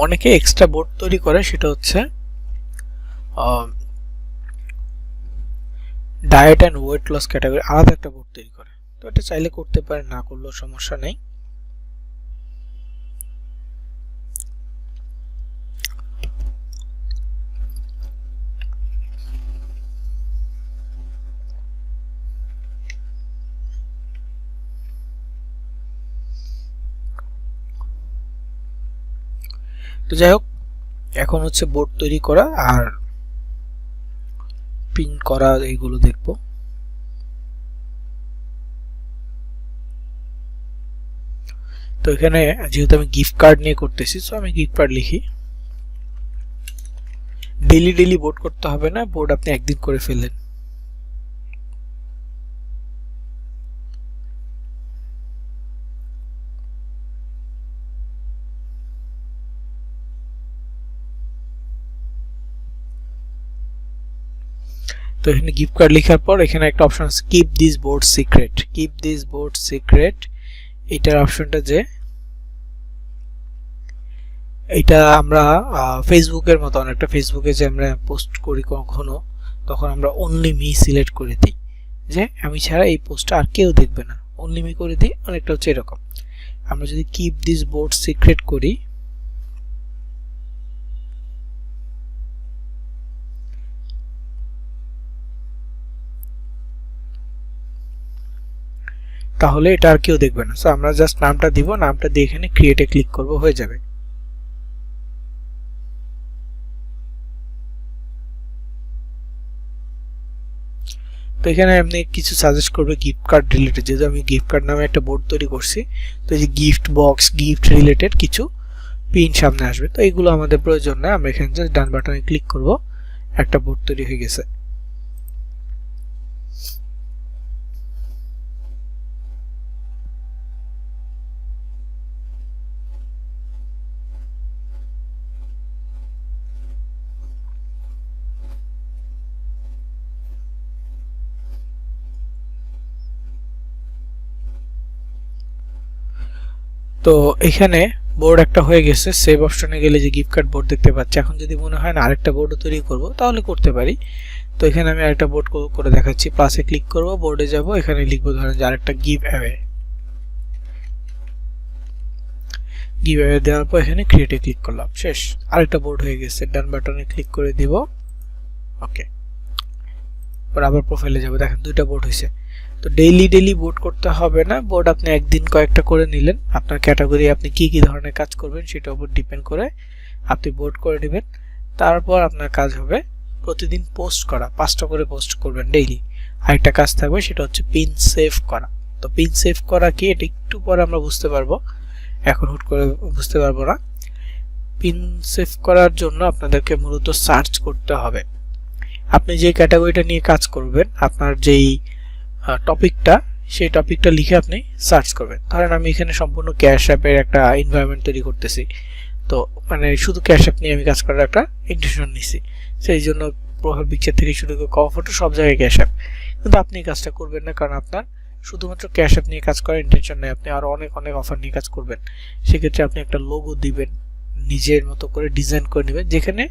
অনেকে এক্সট্রা বোর্ড তৈরি করে, সেটা হচ্ছে diet and weight loss category আলাদা একটা বোর্ড তৈরি করে। তো এটা চাইলে করতে পারে, না করলেও সমস্যা নেই। তো যাই হোক, এখন হচ্ছে বোর্ড তৈরি করা আর পিন করা, এইগুলো দেখবো। তো এখানে যেহেতু আমি গিফট কার্ড নিয়ে করতেছি, সো আমি গিফট কার্ড লিখি। ডেলি বোর্ড করতে হবে না, বোর্ড আপনি একদিন করে ফেললেন। তো এখানে গিফট কার্ড লেখার পর এখানে একটা অপশন আছে keep this board secret. Keep this board secret এটার অপশনটা যে এটা আমরা ফেসবুকের মতো অনেকটা ফেসবুকে যে আমরা পোস্ট করি কখনো তখন আমরা অনলি মি সিলেক্ট করে দিই যে আমি ছাড়া এই পোস্টটা আর কেউ দেখবে না, অনলি মি করে দিই, অনেকটা হচ্ছে এরকম। আমরা যদি কিপ দিস বোর্ড সিক্রেট করি তাহলে এটা আর কেউ দেখবে না। সো আমরা জাস্ট নামটা দিব, নামটা দিয়ে এখানে ক্রিয়েটে ক্লিক করব, হয়ে যাবে। তো এখানে আপনি কিছু সাজেস্ট করবে গিফট কার্ড রিলেটেড, যেহেতু আমি গিফট কার্ড নামে একটা বোর্ড তৈরি করছি, তো এই যে গিফট বক্স গিফট রিলেটেড কিছু পিন সামনে আসবে, তো এগুলো আমাদের প্রয়োজন না। আমরা এখানে জাস্ট ডান বাটনে ক্লিক করব, একটা বোর্ড তৈরি হয়ে গেছে। তো এখানে বোর্ড একটা হয়ে গেছে। সেভ অপশনে গেলে যে গিফট কার্ড বোর্ড দেখতে পাচ্ছি, এখন যদি মনে হয় না আরেকটা বোর্ডও তৈরি করব তাহলে করতে পারি। তো এখানে আমি আরেকটা বোর্ড করে দেখাচ্ছি, প্লাসে ক্লিক করব, বোর্ডে যাব, এখানে লিখবো ধরেন যে আরেকটা গিভ অ্যাওয়ে। গিভ অ্যাওয়ে দেওয়ার পর এখানে ক্রিয়েটে ক্লিক করলাম, শেষ, আরেকটা বোর্ড হয়ে গেছে। ডান বাটনে ক্লিক করে দিব, ওকে। পর আবার প্রোফাইলে যাব, দেখেন দুইটা বোর্ড হয়েছে। তো ডেইলি বোর্ড করতে হবে না, বোর্ড আপনি একদিন কয়েকটা করে নিলেন, আপনার ক্যাটাগরি আপনি কি কি ধরনের কাজ করবেন সেটার উপর ডিপেন্ড করে আপনি বোর্ড করে নেবেন। তারপর আপনার কাজ হবে প্রতিদিন পোস্ট করা, 5টা করে পোস্ট করবেন ডেইলি। আরেকটা কাজ থাকবে সেটা হচ্ছে পিন সেভ করা। তো পিন সেভ করা কি এটা একটু পরে আমরা বুঝতে পারবো, এখন হুট করে বুঝতে পারবো না। পিন সেভ করার জন্য আপনাদেরকে মূলত সার্চ করতে হবে। আপনি যে ক্যাটাগরিটা নিয়ে কাজ করবেন, আপনার যেই টপিকটা, সেই টপিকটা লিখে আপনি সার্চ করবেন। ধরেন আমি এখানে সম্পূর্ণ ক্যাশ অ্যাপের একটা এনভায়রনমেন্ট তৈরি করতেছি, তো মানে শুধু ক্যাশ অ্যাপ নিয়ে আমি কাজ করার একটা ইন্টেনশন নিছি, সেই জন্য প্রোফাইল পিকচার থেকে শুরু করে কভার ফটো সব জায়গায় ক্যাশ অ্যাপ। কিন্তু আপনি এই কাজটা করবেন না, কারণ আপনার শুধুমাত্র ক্যাশ অ্যাপ নিয়ে কাজ করার ইন্টেনশন নেই, আপনি আরও অনেক অফার নিয়ে কাজ করবেন। সেক্ষেত্রে আপনি একটা লোগো দিবেন, নিজের মতো করে ডিজাইন করে নেবেন, যেখানে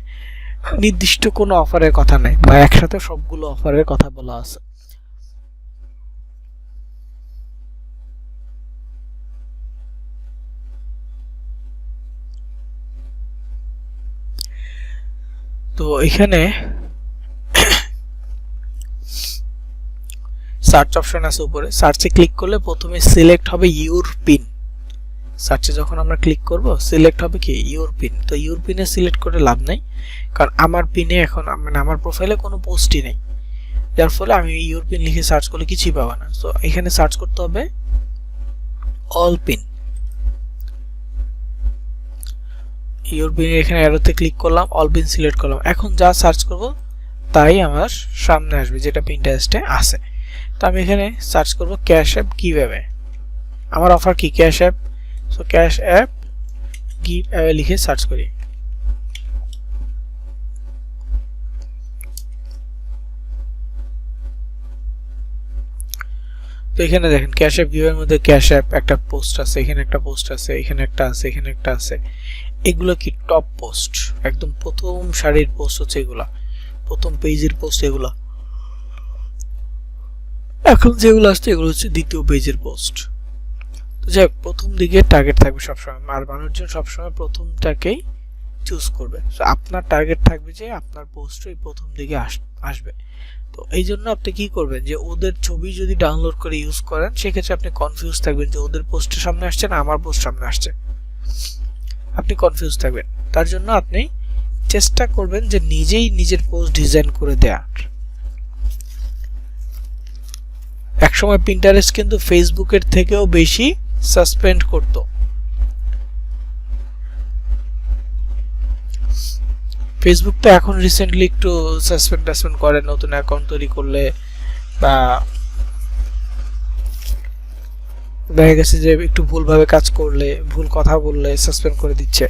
নির্দিষ্ট কোনো অফারের কথা নাই বা একসাথে সবগুলো অফারের কথা বলা আছে। তো এখানে সার্চ অপশন আছে উপরে, সার্চে ক্লিক করলে প্রথমে সিলেক্ট হবে ইউর পিন। সার্চে যখন আমরা ক্লিক করব সিলেক্ট হবে কি ইউর পিন। তো ইউর পিনে সিলেক্ট করে লাভ নাই, কারণ আমার পিনে এখন মানে আমার প্রোফাইলে কোনো পোস্টই নেই, যার ফলে আমি ইউর পিন লিখে সার্চ করলে কিছুই পাবো না। তো এখানে সার্চ করতে হবে অল পিন। ইউর পিন এখানে অ্যারোতে ক্লিক করলাম, অল পিন সিলেক্ট করলাম। এখন যা সার্চ করব তাই আমার সামনে আসবে, যেটা পিন্টারেস্টে আছে। তো আমি এখানে সার্চ করব ক্যাশ অ্যাপ কিভাবে, আমার অফার কি cash app. So cash app give away লিখে সার্চ করি। তো এখানে দেখেন ক্যাশ অ্যাপ গিভের মধ্যে ক্যাশ অ্যাপ একটা পোস্ট আছে, এখানে একটা পোস্ট আছে, এখানে একটা আছে, এখানে একটা আছে। এগুলো কি টপ পোস্ট, একদম প্রথম সারির পোস্ট হচ্ছে এগুলা, প্রথম পেজের পোস্ট এগুলা। এখন যেগুলো আসছে এগুলো হচ্ছে দ্বিতীয় পেজের পোস্ট। তো যাই হোক, প্রথম দিকে টার্গেট থাকবে সবসময়, আর মানুষজন সবসময় প্রথমটাকেই চুজ করবে। তো আপনার টার্গেট থাকবে যে আপনার পোস্ট ওই প্রথম দিকে আসবে। তো এই জন্য আপনি কি করবেন, যে ওদের ছবি যদি ডাউনলোড করে ইউজ করেন সেক্ষেত্রে আপনি কনফিউজ থাকবেন যে ওদের পোস্টের সামনে আসছে না আমার পোস্ট সামনে আসছে, আপনি কনফিউজ থাকবেন। তার জন্য আপনি চেষ্টা করবেন যে নিজেই নিজের পোস্ট ডিজাইন করে দেওয়ার। একসময় পিন্টারেস্ট কিন্তু ফেসবুকের থেকেও বেশি সাসপেন্ড করতো। ফেসবুক তো এখন রিসেন্টলি একটু সাসপেন্ড করে, নতুন অ্যাকাউন্ট তৈরি করলে বা দেখা গেছে যে একটু ভুলভাবে কাজ করলে, ভুল কথা বললে সাসপেন্ড করে দিচ্ছে।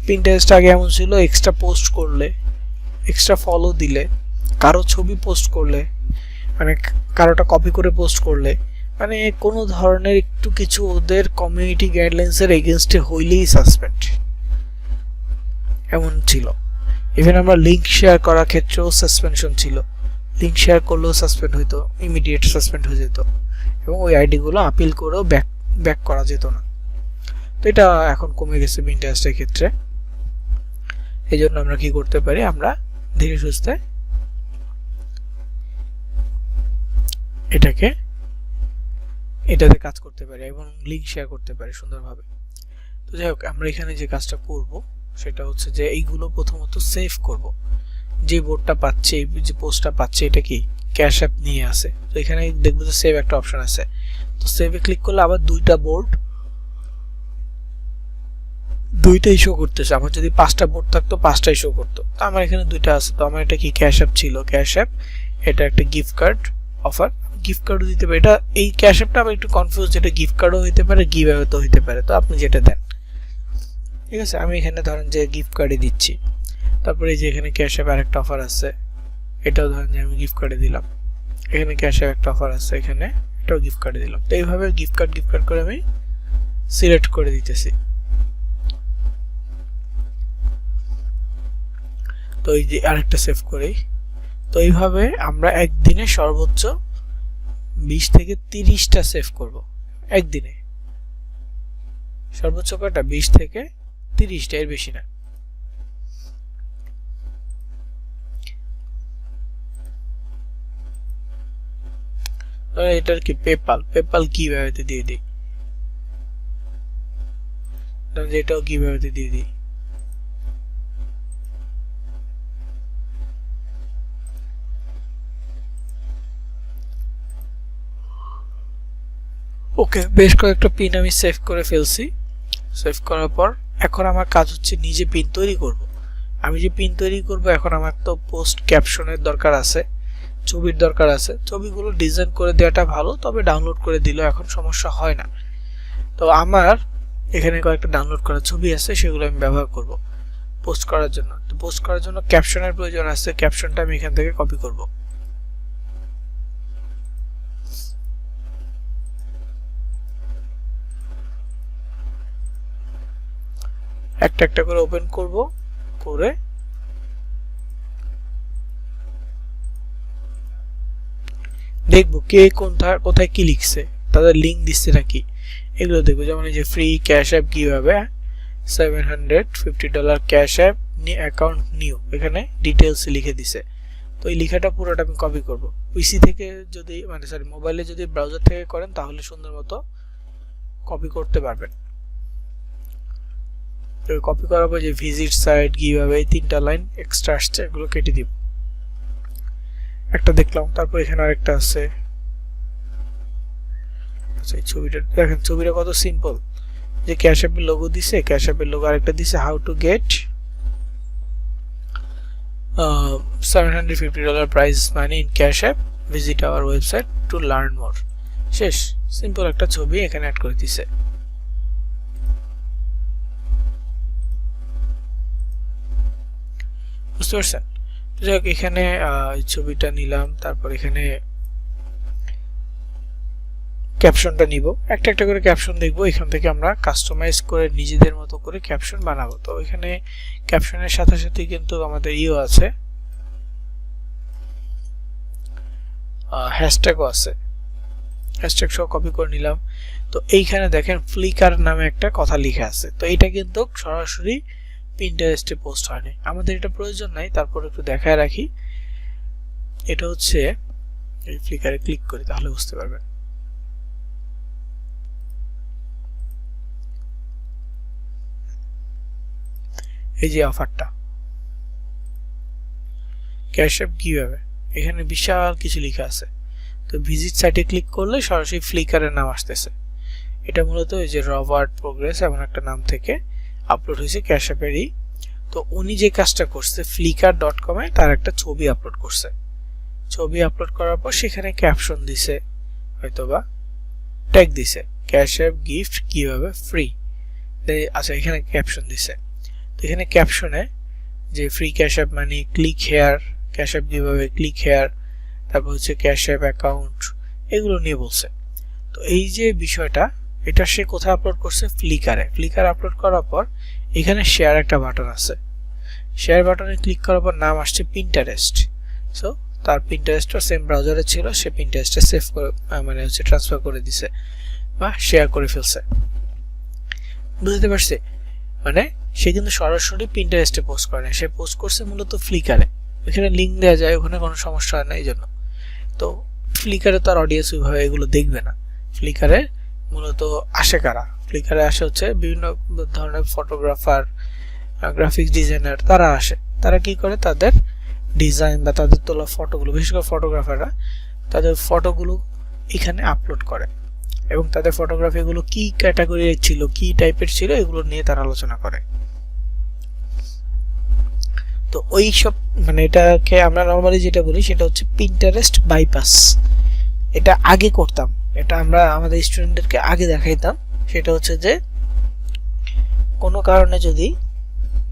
পিন্টারেস্ট আগে এমন ছিল, এক্সট্রা পোস্ট করলে এক্সট্রা ফলো দিলে, কারো ছবি পোস্ট করলে, মানে কারোটা কপি করে পোস্ট করলে, মানে কোনো ধরনের একটু কিছু ওদের কমিউনিটি গাইডলাইন্সের এগেনস্টে হইলেই সাসপেন্ড, এমন ছিল। ইভেন আমরা লিঙ্ক শেয়ার করার ক্ষেত্রেও সাসপেনশন ছিল, লিঙ্ক শেয়ার করলেও সাসপেন্ড হইতো, ইমিডিয়েট সাসপেন্ড হয়ে যেত, এবং ওই আইডিগুলো আপিল করেও ব্যাক করা যেত না। তো এটা এখন কমে গেছে পিন্টারেস্টের ক্ষেত্রে। এই জন্য আমরা কি করতে পারি, আমরা ধীরে সুস্থে এটাতে কাজ করতে পারি এবং লিঙ্ক শেয়ার করতে পারি সুন্দরভাবে। তো যাই হোক, আমরা এখানে যে কাজটা করব সেটা হচ্ছে যে এইগুলো প্রথমত সেভ করব। যে বোর্ডটা পাচ্ছে, যে পোস্টটা পাচ্ছে, এটা কি ক্যাশ অ্যাপ নিয়ে আসে। তো এখানে দেখবো যে সেভ একটা অপশন আছে, তো সেভে ক্লিক করলে আবার দুইটা বোর্ড দুইটাই শো করতেছে। আমার যদি 5টা বোর্ড থাকতো 5টাই শো করতো, তো আমার এখানে দুইটা আছে। তো আমার এটা কি ক্যাশ অ্যাপ ছিল, ক্যাশ অ্যাপ, এটা একটা গিফট কার্ড অফার, গিফট কার্ডও দিতে পারে। এটা এই ক্যাশ অ্যাপটা আমি একটু কনফিউজ, যেটা গিফট কার্ডও হইতে পারে, গিভ অ্যাওয়েও হইতে পারে, তো আপনি যেটা দেন। ঠিক আছে, আমি এখানে ধরেন যে গিফট কার্ডই দিচ্ছি। তারপরে এই যে এখানে ক্যাশ অ্যাপ আরেকটা অফার আছে, এটাও ধরেন যে আমি গিফট কার্ডে দিলাম। এখানে ক্যাশ অ্যাপ একটা অফার আছে, এখানে এটাও গিফট কার্ডে দিলাম। তো এইভাবে গিফট কার্ড করে আমি সিলেক্ট করে দিতেছি। তো এই যে আরেকটা সেভ করি। তো এইভাবে আমরা একদিনে সর্বোচ্চ 20 থেকে 30টা সেভ করব একদিনে। সর্বোচ্চ কয়টা? 20 থেকে 30টা, এর বেশি না। এটার কি পেপাল কিভাবে দিয়ে দিই, এটাও কিভাবে দিয়ে দিই। ওকে, বেশ কয়েকটা পিন আমি সেভ করে ফেলছি। সেভ করার পর এখন আমার কাজ হচ্ছে নিজে পিন তৈরি করব। আমি যে পিন তৈরি করব, এখন আমার তো পোস্ট ক্যাপশনের দরকার আছে, ছবির দরকার আছে। ছবিগুলো ডিজাইন করে দেওয়াটা ভালো, তবে ডাউনলোড করে দিলেও এখন সমস্যা হয় না। তো আমার এখানে কয়েকটা ডাউনলোড করা ছবি আছে, সেগুলো আমি ব্যবহার করব পোস্ট করার জন্য। তো পোস্ট করার জন্য ক্যাপশনের প্রয়োজন আছে, ক্যাপশনটা আমি এখান থেকে কপি করব। একটা একটা করে ওপেন করব, করে দেখবো কে কোথায় কি লিখছে, তাদের লিঙ্ক দিচ্ছে নাকি, এগুলো দেখবো। যেমন এই যে ফ্রি ক্যাশ অ্যাপ কিভাবে, $750 ক্যাশ অ্যাপ অ্যাকাউন্ট নিউ, এখানে ডিটেলস লিখে দিছে। তো এই লেখাটা পুরোটা আমি কপি করব। পিসি থেকে যদি, মানে সরি, মোবাইলে যদি ব্রাউজার থেকে করেন তাহলে সুন্দর মতো কপি করতে পারবেন। তো কপি করার পর যে ভিজিট সাইট কিভাবে, এই 3টা লাইন এক্সট্রা আসছে, এগুলো কেটে দিব। একটা দেখলাম, তারপর এখানে আরেকটা আছে। আচ্ছা, এই ছবিটা দেখেন, ছবিটা কত সিম্পল। যে ক্যাশ অ্যাপের লোগো দিছে, ক্যাশ অ্যাপের লোগো আরেকটা দিছে, how to get $750 price money in cash app, visit our website to learn more. শেষ, সিম্পল একটা ছবি এখানে অ্যাড করে দিছে। বুঝতে পারছেন? যাই হোক, এখানে ছবিটা নিলাম, তারপর এখানে ক্যাপশনটা নিব। একটা একটা করে ক্যাপশন দেখবো, এখান থেকে আমরা কাস্টমাইজ করে নিজেদের মতো করে ক্যাপশন বানাবো। তো এখানে ক্যাপশনের সাথে সাথে কিন্তু আমাদের আছে, হ্যাশট্যাগও আছে, হ্যাশট্যাগ সহ কপি করে নিলাম। তো এইখানে দেখেন ফ্লিকার নামে একটা কথা লেখা আছে, তো এটা কিন্তু সরাসরি পিন্টারেস্টে পোস্ট হয়নি, আমাদের এটা প্রয়োজন নাই। তারপর একটু দেখায় রাখি, এটা হচ্ছে এই ফ্লিকারে ক্লিক করি, তাহলে বুঝতে পারবেন। এই যে অফারটা ক্যাশ অ্যাপ কিভাবে, এখানে বিশাল কিছু লেখা আছে। তো ভিজিট সাইটে ক্লিক করলে সরাসরি ফ্লিকারের নাম আসতেছে। এটা মূলত এই যে রবার্ট প্রোগ্রেস এমন একটা নাম থেকে আপলোড হয়েছে ক্যাশ অ্যাপেরই। তো উনি যে কাজটা করছে, flickr.com এ তার একটা ছবি আপলোড করছে। ছবি আপলোড করার পর সেখানে ক্যাপশন দিছে, হয়তোবা ট্যাগ দিছে ক্যাশ অ্যাপ গিফট কিভাবে ফ্রি। আচ্ছা, এখানে ক্যাপশন দিছে। তো এখানে ক্যাপশনে যে ফ্রি ক্যাশ অ্যাপ মানে ক্লিক হেয়ার, ক্যাশ অ্যাপ যেভাবে ক্লিক হেয়ার, তারপর হচ্ছে ক্যাশ অ্যাপ অ্যাকাউন্ট, এগুলো নিয়ে বলছে। তো এই যে বিষয়টা, এটা সে কোথায় আপলোড করছে? ফ্লিকারে। ফ্লিকার আপলোড করার পর এখানে শেয়ার একটা বাটন আছে, শেয়ার বাটনে ক্লিক করার পর নাম আসছে পিন্টারেস্ট। সো তার পিন্টারেস্টটা সেম ব্রাউজারে ছিল, সে পিন্টারেস্টে সেভ করে মানে হচ্ছে ট্রান্সফার করে দিছে বা শেয়ার করে ফেলছে। বুঝতে পারছি? মানে সে কিন্তু সরাসরি পিন্টারেস্টে পোস্ট করে না, সে পোস্ট করছে মূলত ফ্লিকারে। ওখানে লিঙ্ক দেওয়া যায়, ওখানে কোনো সমস্যা হয় না এই জন্য। তো ফ্লিকারে তো আর অডিয়েন্স ওইভাবে এগুলো দেখবে না। ফ্লিকারে মূলত আসে কারা? ফ্লিকারে আসে হচ্ছে বিভিন্ন ধরনের ফটোগ্রাফার, গ্রাফিক্স ডিজাইনার, তারা আসে। তারা কি করে? তাদের ডিজাইন বা তাদের তোলা ফটোগুলো, বিশেষ করে ফটোগ্রাফাররা তাদের ফটোগুলো এখানে আপলোড করে এবং তাদের ফটোগ্রাফিগুলো কি ক্যাটাগরির ছিল, কি টাইপের ছিল, এগুলো নিয়ে তারা আলোচনা করে। তো ওই সব মানে এটাকে আমরা নরমালি যেটা বলি সেটা হচ্ছে পিন্টারেস্ট বাইপাস। এটা আগে করতাম, এটা আমরা আমাদের স্টুডেন্টদেরকে আগে দেখাইতাম। সেটা হচ্ছে যে কোনো কারণে যদি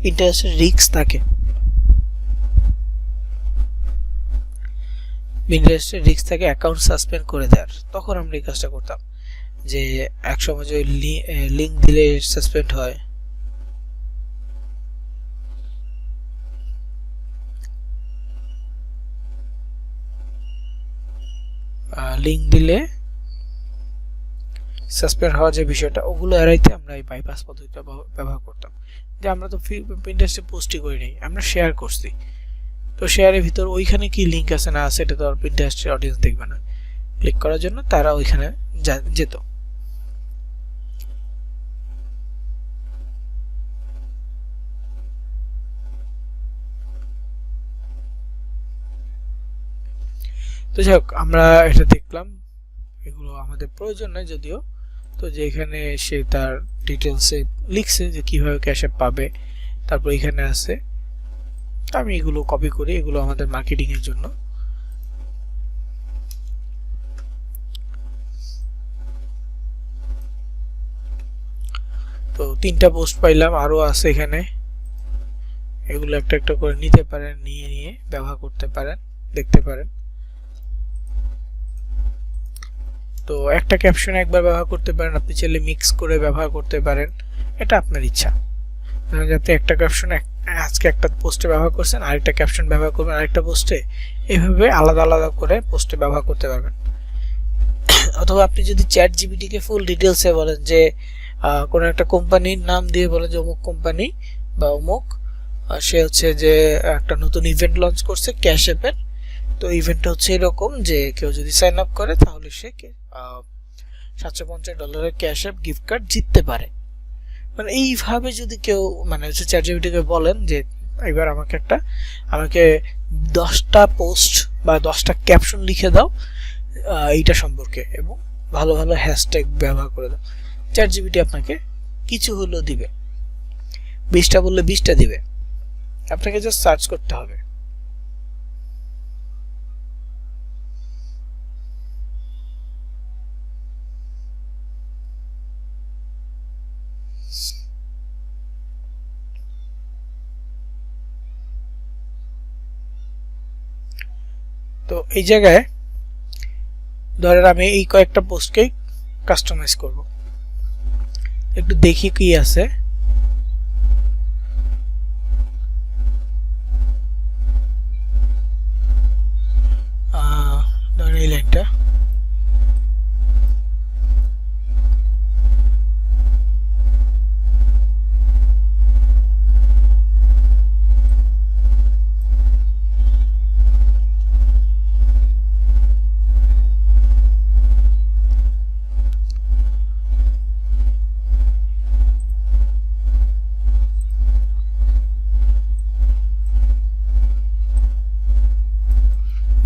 পিন্টারেস্টের রিস্ক থাকে, পিন্টারেস্টের রিস্ক থাকে অ্যাকাউন্ট সাসপেন্ড করে দেওয়ার, তখন আমরা এই কাজটা করতাম। যে এক সময় যে লিঙ্ক দিলে সাসপেন্ড হয়, লিঙ্ক দিলে সাসপেন্ড হওয়ার যে বিষয়টা, ওগুলো এড়াইতে আমরা এই বাইপাস পদ্ধতিটা ব্যবহার করতাম। যে আমরা তো পিন্টারেস্টে পোস্টই করি নাই, আমরা শেয়ার করছি। তো শেয়ারের ভিতর ওইখানে কি লিঙ্ক আছে না আছে এটা তো আর পিন্টারেস্টের অডিয়েন্স দেখবে না। ক্লিক করার জন্য তারা ওইখানে যেত। তো যাই হোক, আমরা এটা দেখলাম, এগুলো আমাদের প্রয়োজন নয় যদিও। তো যে এখানে সে তার ডিটেলসে লিখছে যে কিভাবে ক্যাশ অ্যাপ পাবে, তারপর এখানে আছে। আমি এগুলো কপি করি, এগুলো আমাদের মার্কেটিং এর জন্য। তো 3টা পোস্ট পাইলাম, আরো আছে এখানে, এগুলো একটা একটা করে নিতে পারেন, নিয়ে ব্যবহার করতে পারেন, দেখতে পারেন। তো একটা ক্যাপশন একবার ব্যবহার করতে পারেন, আপনি চাইলে মিক্স করে ব্যবহার করতে পারেন, এটা আপনার ইচ্ছা। ধরেন আপনি একটা ক্যাপশন আজকে একটা পোস্টে ব্যবহার করছেন, আরেকটা ক্যাপশন ব্যবহার করবেন আরেকটা পোস্টে, এইভাবে আলাদা আলাদা করে পোস্টে ব্যবহার করতে পারবেন। অথবা আপনি যদি চ্যাট জিপিটিকে ফুল ডিটেলসে বলেন যে কোনো একটা কোম্পানির নাম দিয়ে বলেন যে অমুক কোম্পানি বা অমুক সে হচ্ছে যে একটা নতুন ইভেন্ট লঞ্চ করছে ক্যাশ অ্যাপের, তো ইভেন্টটা হচ্ছে এরকম যে কেউ যদি সাইন আপ করে তাহলে সে $750 ক্যাশ অ্যাপ গিফট কার্ড জিততে পারে। মানে এইভাবে যদি কেউ মানে হচ্ছে চ্যাট জিপিটিকে বলেন যে এবার আমাকে 10টা পোস্ট বা 10টা ক্যাপশন লিখে দাও এইটা সম্পর্কে এবং ভালো ভালো হ্যাশট্যাগ ব্যবহার করে দাও, চ্যাট জিপিটি আপনাকে কিছু হলেও দিবে। 20টা বললে 20টা দিবে, আপনাকে জাস্ট সার্চ করতে হবে। তো এই জায়গায় ধরেন আমি এই কয়েকটা পোস্টকে কাস্টমাইজ করব, একটু দেখি কি আছে। ধরেন এই লাইনটা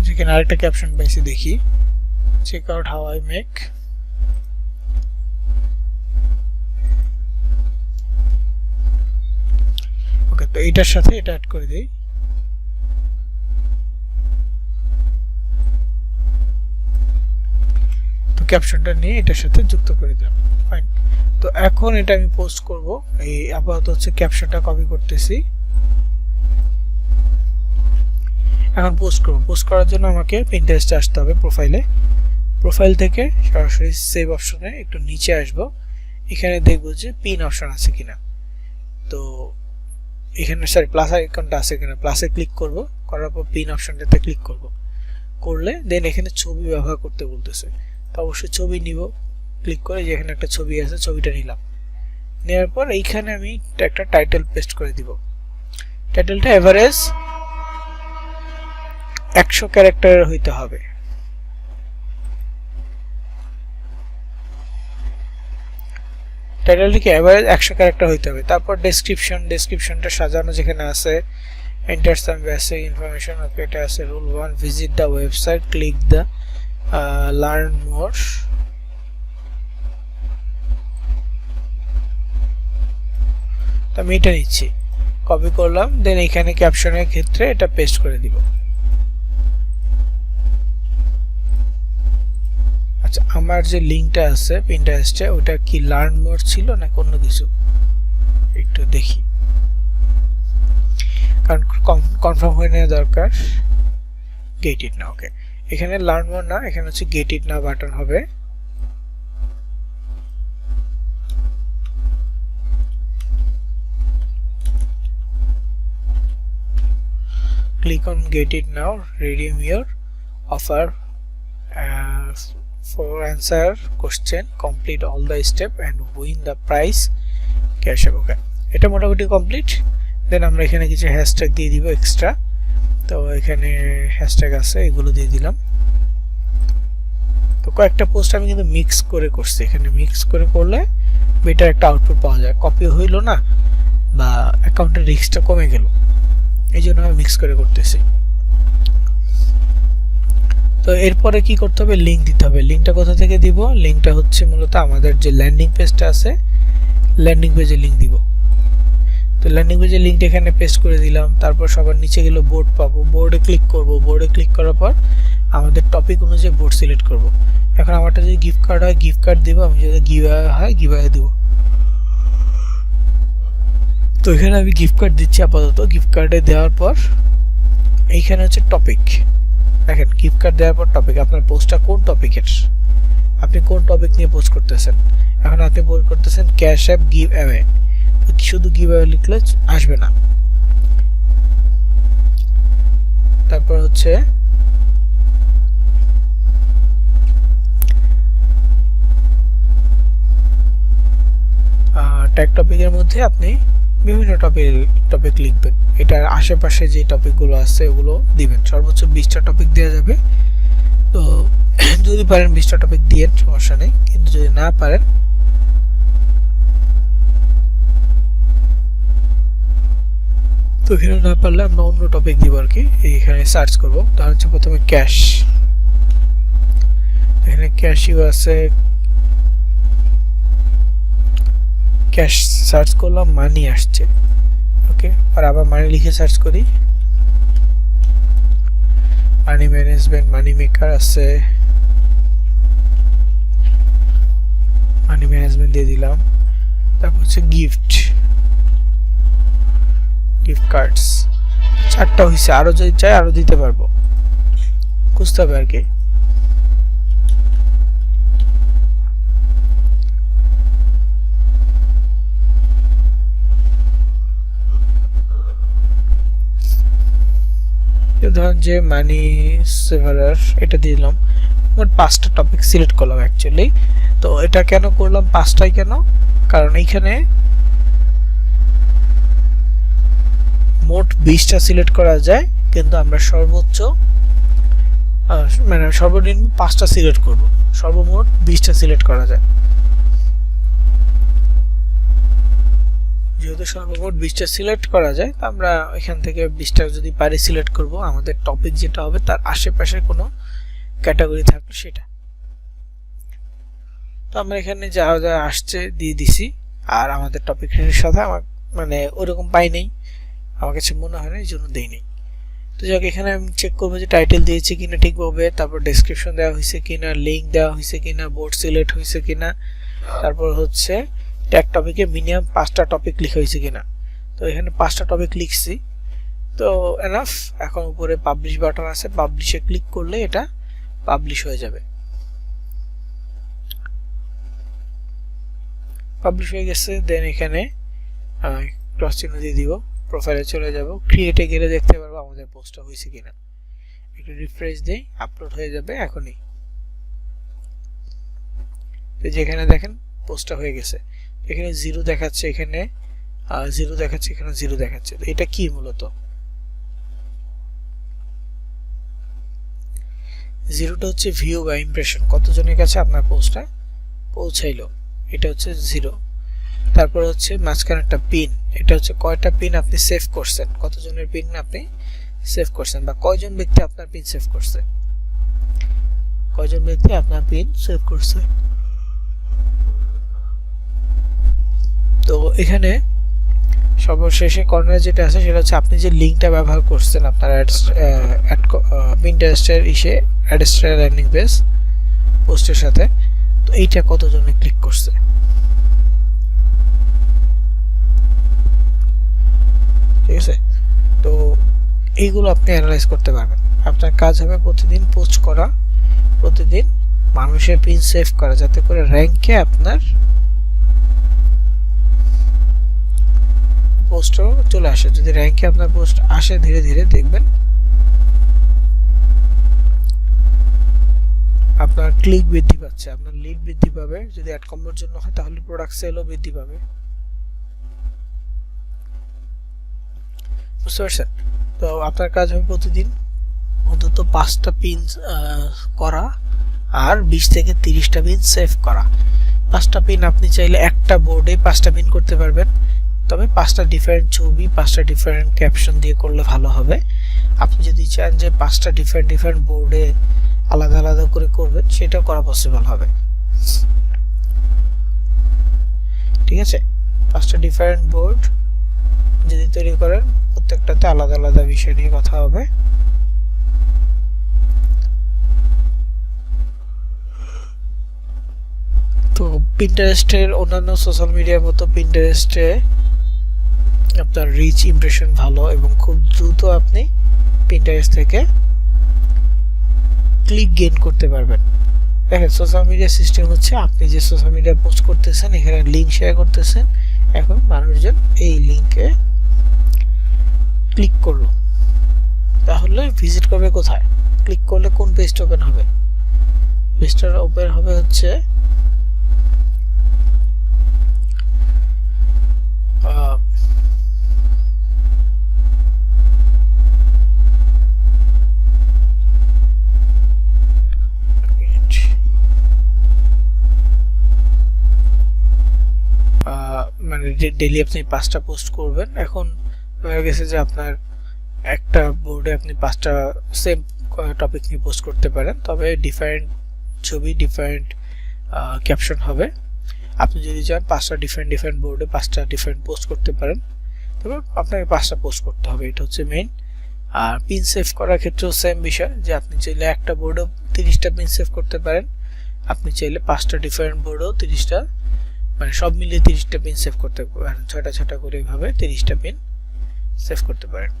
যেখানে আরেকটা ক্যাপশন পাইছি, দেখি check out how I make. Okay, তো এটার সাথে এটা অ্যাড করে দিই। তো ক্যাপশনটা নিয়ে এটার সাথে যুক্ত করে দিলাম, ফাইন। তো এখন এটা আমি পোস্ট করব। এই আপাতত হচ্ছে ক্যাপশনটা কপি করতেছি, এখন পোস্ট করব। পোস্ট করার জন্য আমাকে পিন্টারেস্টে আসতে হবে, প্রোফাইল থেকে সরাসরি সেভ অপশনে একটু নিচে আসব। এখানে দেখব যে পিন অপশন আছে কিনা। তো এখানে প্লাস আইকনটা আছে কিনা, প্লাসে ক্লিক করব, করার পর পিন অপশনটাতে ক্লিক করব। করলে দেন এখানে ছবি ব্যবহার করতে বলতেছে, তো অবশ্যই ছবি নিব। ক্লিক করে যেখানে একটা ছবি আছে ছবিটা নিলাম। নেওয়ার পর এইখানে আমি একটা টাইটেল পেস্ট করে দিব। টাইটেলটা এভারেজ 100 ক্যারেক্টারের হইতে হবে। টাইটেলটিকে এভারেজ 100 ক্যারেক্টার হইতে হবে। তারপর ডেসক্রিপশনটা সাজানো যেখানে আছে, enter some basic information, okay, এটা আছে rule 1, visit the website, click the learn more। তো আমি এটা নিচ্ছি, কপি করলাম, দেন এখানে ক্যাপশনের ক্ষেত্রে এটা পেস্ট করে দিব। আচ্ছা, আমার যে লিংকটা আছে পিন্টারেস্টে ওটা কি লার্ন মোর ছিল না অন্য কিছু, একটু দেখি, কারণ কনফার্ম হয়ে নেওয়া দরকার। গেট ইট না, ওকে, এখানে লার্ন মোর না, এখানে হচ্ছে গেট ইট না বাটন হবে। Click on get it now, redeem your offer for answer question, complete all the step and win the prize cash। ওকে, এটা মোটামুটি কমপ্লিট। দেন আমরা এখানে কিছু হ্যাশট্যাগ দিয়ে দিব এক্সট্রা। তো এখানে হ্যাশট্যাগ আছে, এগুলো দিয়ে দিলাম। তো কয়েকটা পোস্ট আমি কিন্তু মিক্স করে করছি, এখানে মিক্স করে করলে বেটার একটা আউটপুট পাওয়া যায়। কপি হইল না বা অ্যাকাউন্টের রিস্কটা কমে গেল, এই জন্য আমি মিক্স করে করতেছি। তো এরপরে কি করতে হবে, লিঙ্ক দিতে হবে। লিঙ্কটা কোথা থেকে দিব, লিঙ্কটা হচ্ছে মূলত আমাদের যে ল্যান্ডিং পেজটা আছে, ল্যান্ডিং পেজে লিঙ্ক দিব। তো ল্যান্ডিং পেজের লিঙ্কটা এখানে পেস্ট করে দিলাম। তারপর সবার নিচে গেলে বোর্ড পাবো, বোর্ডে ক্লিক করব। বোর্ডে ক্লিক করার পর আমাদের টপিক অনুযায়ী বোর্ড সিলেক্ট করব। এখন আমারটা যদি গিফট কার্ড হয় গিফট কার্ড দিব, আমি যদি গিভঅ্যাওয়ে হয় গিভঅ্যাওয়ে দিব। তো এখানে আমি গিফট কার্ড দিচ্ছি আপাতত। গিফট কার্ডে দেওয়ার পর এইখানে হচ্ছে টপিক, দেখেন গিফট কার্ড দেওয়ার পর টপিক, আপনার পোস্টটা কোন টপিকের, আপনি কোন টপিক নিয়ে পোস্ট করতেছেন। এখন আপনি পোস্ট করতেছেন ক্যাশ অ্যাপ গিভ অ্যাওয়ে, শুধু গিভ অ্যাওয়ে লিখলে আসবে না। তারপর হচ্ছে ট্যাগ টপিকের মধ্যে আপনি বিভিন্ন টপিক লিখবেন, এটার আশেপাশে যে টপিকগুলো আছে ওগুলো দিবেন। সর্বোচ্চ 20টা টপিক দেওয়া যাবে। তো যদি পারেন 20টা টপিক দিয়ে সমস্যা নেই, কিন্তু যদি না পারেন তো এখানে না পারলে আমরা অন্য টপিক দিব আর কি। এখানে সার্চ করব, তাহলে হচ্ছে প্রথমে ক্যাশ, এখানে ক্যাশিও আছে, ক্যাশ সার্চ করলাম, মানি আসছে। ওকে, আর আবার মানি লিখে সার্চ করি, মানি ম্যানেজমেন্ট, মানি মেকার আছে, মানি ম্যানেজমেন্ট দিয়ে দিলাম। তারপর হচ্ছে গিফট কার্ডস, 4টা হয়েছে, আরো যদি চাই আরো দিতে পারবো, খুঁজতে হবে আর কি। ধরেন যে মানি সেভারার, এটা দিলাম। মোট 5টা টপিক সিলেক্ট করলাম অ্যাকচুয়ালি। তো এটা কেন করলাম 5টাই কেন, কারণ এইখানে মোট 20টা সিলেক্ট করা যায়, কিন্তু আমরা সর্বোচ্চ মানে সর্বনিম্ন 5টা সিলেক্ট করব, সর্বমোট 20টা সিলেক্ট করা যায়। যেহেতু সর্বমোট 20টা সিলেক্ট করা যায়, তো আমরা এখান থেকে 20টা যদি পারি সিলেক্ট করব। আমাদের টপিক যেটা হবে তার আশেপাশে কোনো ক্যাটাগরি থাকলে সেটা। তো আমরা এখানে যা যা আসছে দিয়ে দিছি, আর আমাদের টপিকের সাথে আমার মানে ওরকম পাই নাই, আমার কাছে মনে হয় না, এই জন্য দেই নাই। তো যাক, এখানে আমি চেক করবো যে টাইটেল দিয়েছি কিনা ঠিকভাবে, তারপর ডেসক্রিপশন দেওয়া হয়েছে কিনা, লিঙ্ক দেওয়া হয়েছে কিনা, বোর্ড সিলেক্ট হয়েছে কিনা, তারপর হচ্ছে ট্যাগ টপিকে মিনিমাম 5টা টপিক লেখা হয়েছে কিনা। তো এখানে 5টা টপিক লিখছি। তো এনাফ। এখন উপরে পাবলিশ বাটন আছে, পাবলিশে ক্লিক করলে এটা পাবলিশ হয়ে যাবে। পাবলিশ হয়ে গেছে। দেন এখানে ক্রস চিহ্ন দিয়ে দিব, প্রোফাইলে চলে যাব, ক্রিয়েটে গেলে দেখতে পারবো আমাদের পোস্টটা হয়েছে কিনা। একটু রিফ্রেশ দেই, আপলোড হয়ে যাবে এখনই। তো যেখানে দেখেন পোস্টটা হয়ে গেছে, এখানে 0 দেখাচ্ছে, এখানে 0 দেখাচ্ছে, এখানে 0 দেখাচ্ছে। তো এটা কি মূলত? 0টা হচ্ছে ভিউ বা ইমপ্রেশন, কতজনের কাছে আপনার পোস্টটা পৌঁছাইলো, এটা হচ্ছে 0। তারপর হচ্ছে মাঝখানে একটা পিন, এটা হচ্ছে কয়টা পিন আপনি সেভ করছেন, কতজনের পিন আপনি সেভ করছেন, বা কয়জন ব্যক্তি আপনার পিন সেভ করছে, কয়জন ব্যক্তি আপনার পিন সেভ করছে। তো এখানে সর্বশেষে কর্নারে যেটা আছে সেটা হচ্ছে আপনি যে লিঙ্কটা ব্যবহার করছেন আপনার পিন্টারেস্টের অ্যাডস্টার ল্যান্ডিং পেজ পোস্টের সাথে, তো এইটা কতজনে ক্লিক করছে। ঠিক আছে, তো এইগুলো আপনি অ্যানালাইজ করতে পারবেন। আপনার কাজ হবে প্রতিদিন পোস্ট করা, প্রতিদিন মানুষের পিন সেভ করা, যাতে করে র্যাঙ্কে আপনার পোস্টও চলে আসে। যদি র্যাঙ্কে আপনার পোস্ট আসে, ধীরে ধীরে দেখবেন আপনার ক্লিক বৃদ্ধি পাচ্ছে, আপনার লিড বৃদ্ধি পাবে। যদি অ্যাড কম্বোর জন্য হয় তাহলে প্রোডাক্ট সেলও বৃদ্ধি পাবে। বুঝতে পারছেন? তো আপনার কাজ হবে প্রতিদিন অন্তত 5টা পিন করা আর 20 থেকে 30টা পিন সেভ করা। 5টা পিন আপনি চাইলে একটা বোর্ডে 5টা পিন করতে পারবেন, তবে 5টা ডিফারেন্ট ছবি, 5টা ডিফারেন্ট ক্যাপশন দিয়ে করলে ভালো হবে। আপনি যদি চান যে 5টা ডিফারেন্ট বোর্ডে আলাদা আলাদা করে করবেন, সেটা করা পসিবল হবে। ঠিক আছে, 5টা ডিফারেন্ট বোর্ড যদি তৈরি করেন, প্রত্যেকটাতে আলাদা আলাদা বিষয় নিয়ে কথা হবে। তো পিন্টারেস্টের অন্যান্য সোশ্যাল মিডিয়ার মতো পিন্টারেস্টে আপনার রিচ ইমপ্রেশন ভালো, এবং খুব দ্রুত আপনি পিন্টারেস্ট থেকে ক্লিক গেইন করতে পারবেন। দেখেন, সোশ্যাল মিডিয়া সিস্টেম হচ্ছে আপনি যে সোশ্যাল মিডিয়া পোস্ট করতেছেন, এখানে লিঙ্ক শেয়ার করতেছেন, এখন মানুষজন এই লিঙ্কে ক্লিক করলো, তাহলে ভিজিট করবে কোথায়, ক্লিক করলে কোন পেজটা ওপেন হবে? পেজটা ওপেন হবে হচ্ছে মানে ডেইলি আপনি 5টা পোস্ট করবেন। এখন হয়ে গেছে যে আপনার একটা বোর্ডে আপনি 5টা সেম টপিক নিয়ে পোস্ট করতে পারেন, তবে ডিফারেন্ট ছবি, ডিফারেন্ট ক্যাপশন হবে। আপনি যদি চান 5টা ডিফারেন্ট বোর্ডে 5টা ডিফারেন্ট পোস্ট করতে পারেন, তবে আপনাকে 5টা পোস্ট করতে হবে, এটা হচ্ছে মেইন। আর পিন সেভ করার ক্ষেত্রেও সেম বিষয়, যে আপনি চাইলে একটা বোর্ডেও 30টা পিন সেভ করতে পারেন, আপনি চাইলে 5টা ডিফারেন্ট বোর্ডেও 30টা, মানে সব মিলিয়ে 30টা পিন সেভ করতে পারেন, 6টা করে এইভাবে 30টা পিন সেভ করতে পারেন।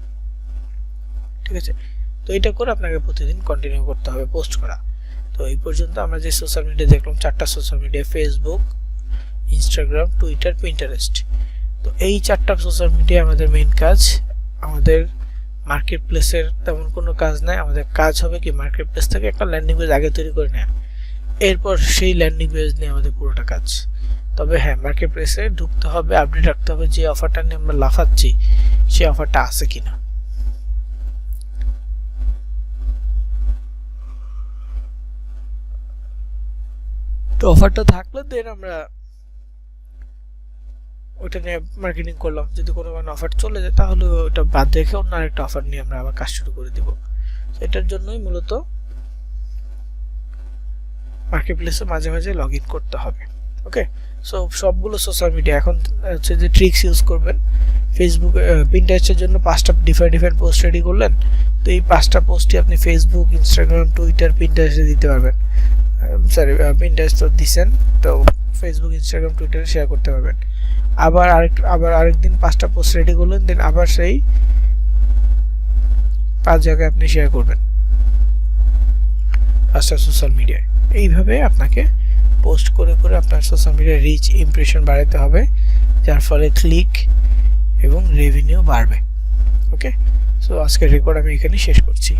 ঠিক আছে, তো এটা করে আপনাকে প্রতিদিন কন্টিনিউ করতে হবে পোস্ট করা। তো এই পর্যন্ত আমরা যে সোশ্যাল মিডিয়া দেখলাম, 4টা social media, Facebook, Instagram, Twitter, Pinterest. তো এই 4টা সোশ্যাল মিডিয়া আমাদের মেইন কাজ। আমাদের মার্কেট প্লেসের তেমন কোনো কাজ নাই। আমাদের কাজ হবে কি, মার্কেট প্লেস থেকে একটা ল্যান্ডিং পেজ আগে তৈরি করে নেওয়া, এরপর সেই ল্যান্ডিং পেজ নিয়ে আমাদের পুরোটা কাজ। তবে হ্যাঁ, মার্কেট প্লেসে ঢুকতে হবে, আপডেট রাখতে হবে যে অফারটা নিয়ে আমরা লাফাচ্ছি সেই অফারটা আছে কিনা। তো অফারটা থাকলে দেন আমরা ওটা নিয়ে মার্কেটিং করলাম। যদি কোনো মানে অফার চলে যায়, তাহলে ওটা বাদ রেখে অন্য আরেকটা অফার নিয়ে আমরা আবার কাজ শুরু করে দিব। এটার জন্যই মূলত মার্কেট প্লেসে মাঝে মাঝে লগ ইন করতে হবে। ওকে, সো সবগুলো সোশ্যাল মিডিয়া এখন হচ্ছে যে ট্রিক্স ইউজ করবেন। ফেসবুক, পিন্টারেস্টের জন্য 5টা ডিফারেন্ট পোস্ট রেডি করলেন, তো এই 5টা পোস্টই আপনি ফেসবুক, ইনস্টাগ্রাম, টুইটার, পিন্টারেস্টে দিতে পারবেন। সরি, পিন্টারেস্ট তো দিচ্ছেন, তো ফেসবুক, ইনস্টাগ্রাম, টুইটারে শেয়ার করতে পারবেন। আবার আরেকদিন 5টা পোস্ট রেডি করলেন, দেন আবার সেই 5 জায়গায় আপনি শেয়ার করবেন 5টা সোশ্যাল মিডিয়ায়। এইভাবে আপনাকে পোস্ট করে করে আপনার সোশ্যাল মিডিয়ার রিচ ইমপ্রেশন বাড়াতে হবে, যার ফলে ক্লিক এবং রেভিনিউ বাড়বে। ওকে, সো আজকের রেকর্ড আমি এখানে শেষ করছি।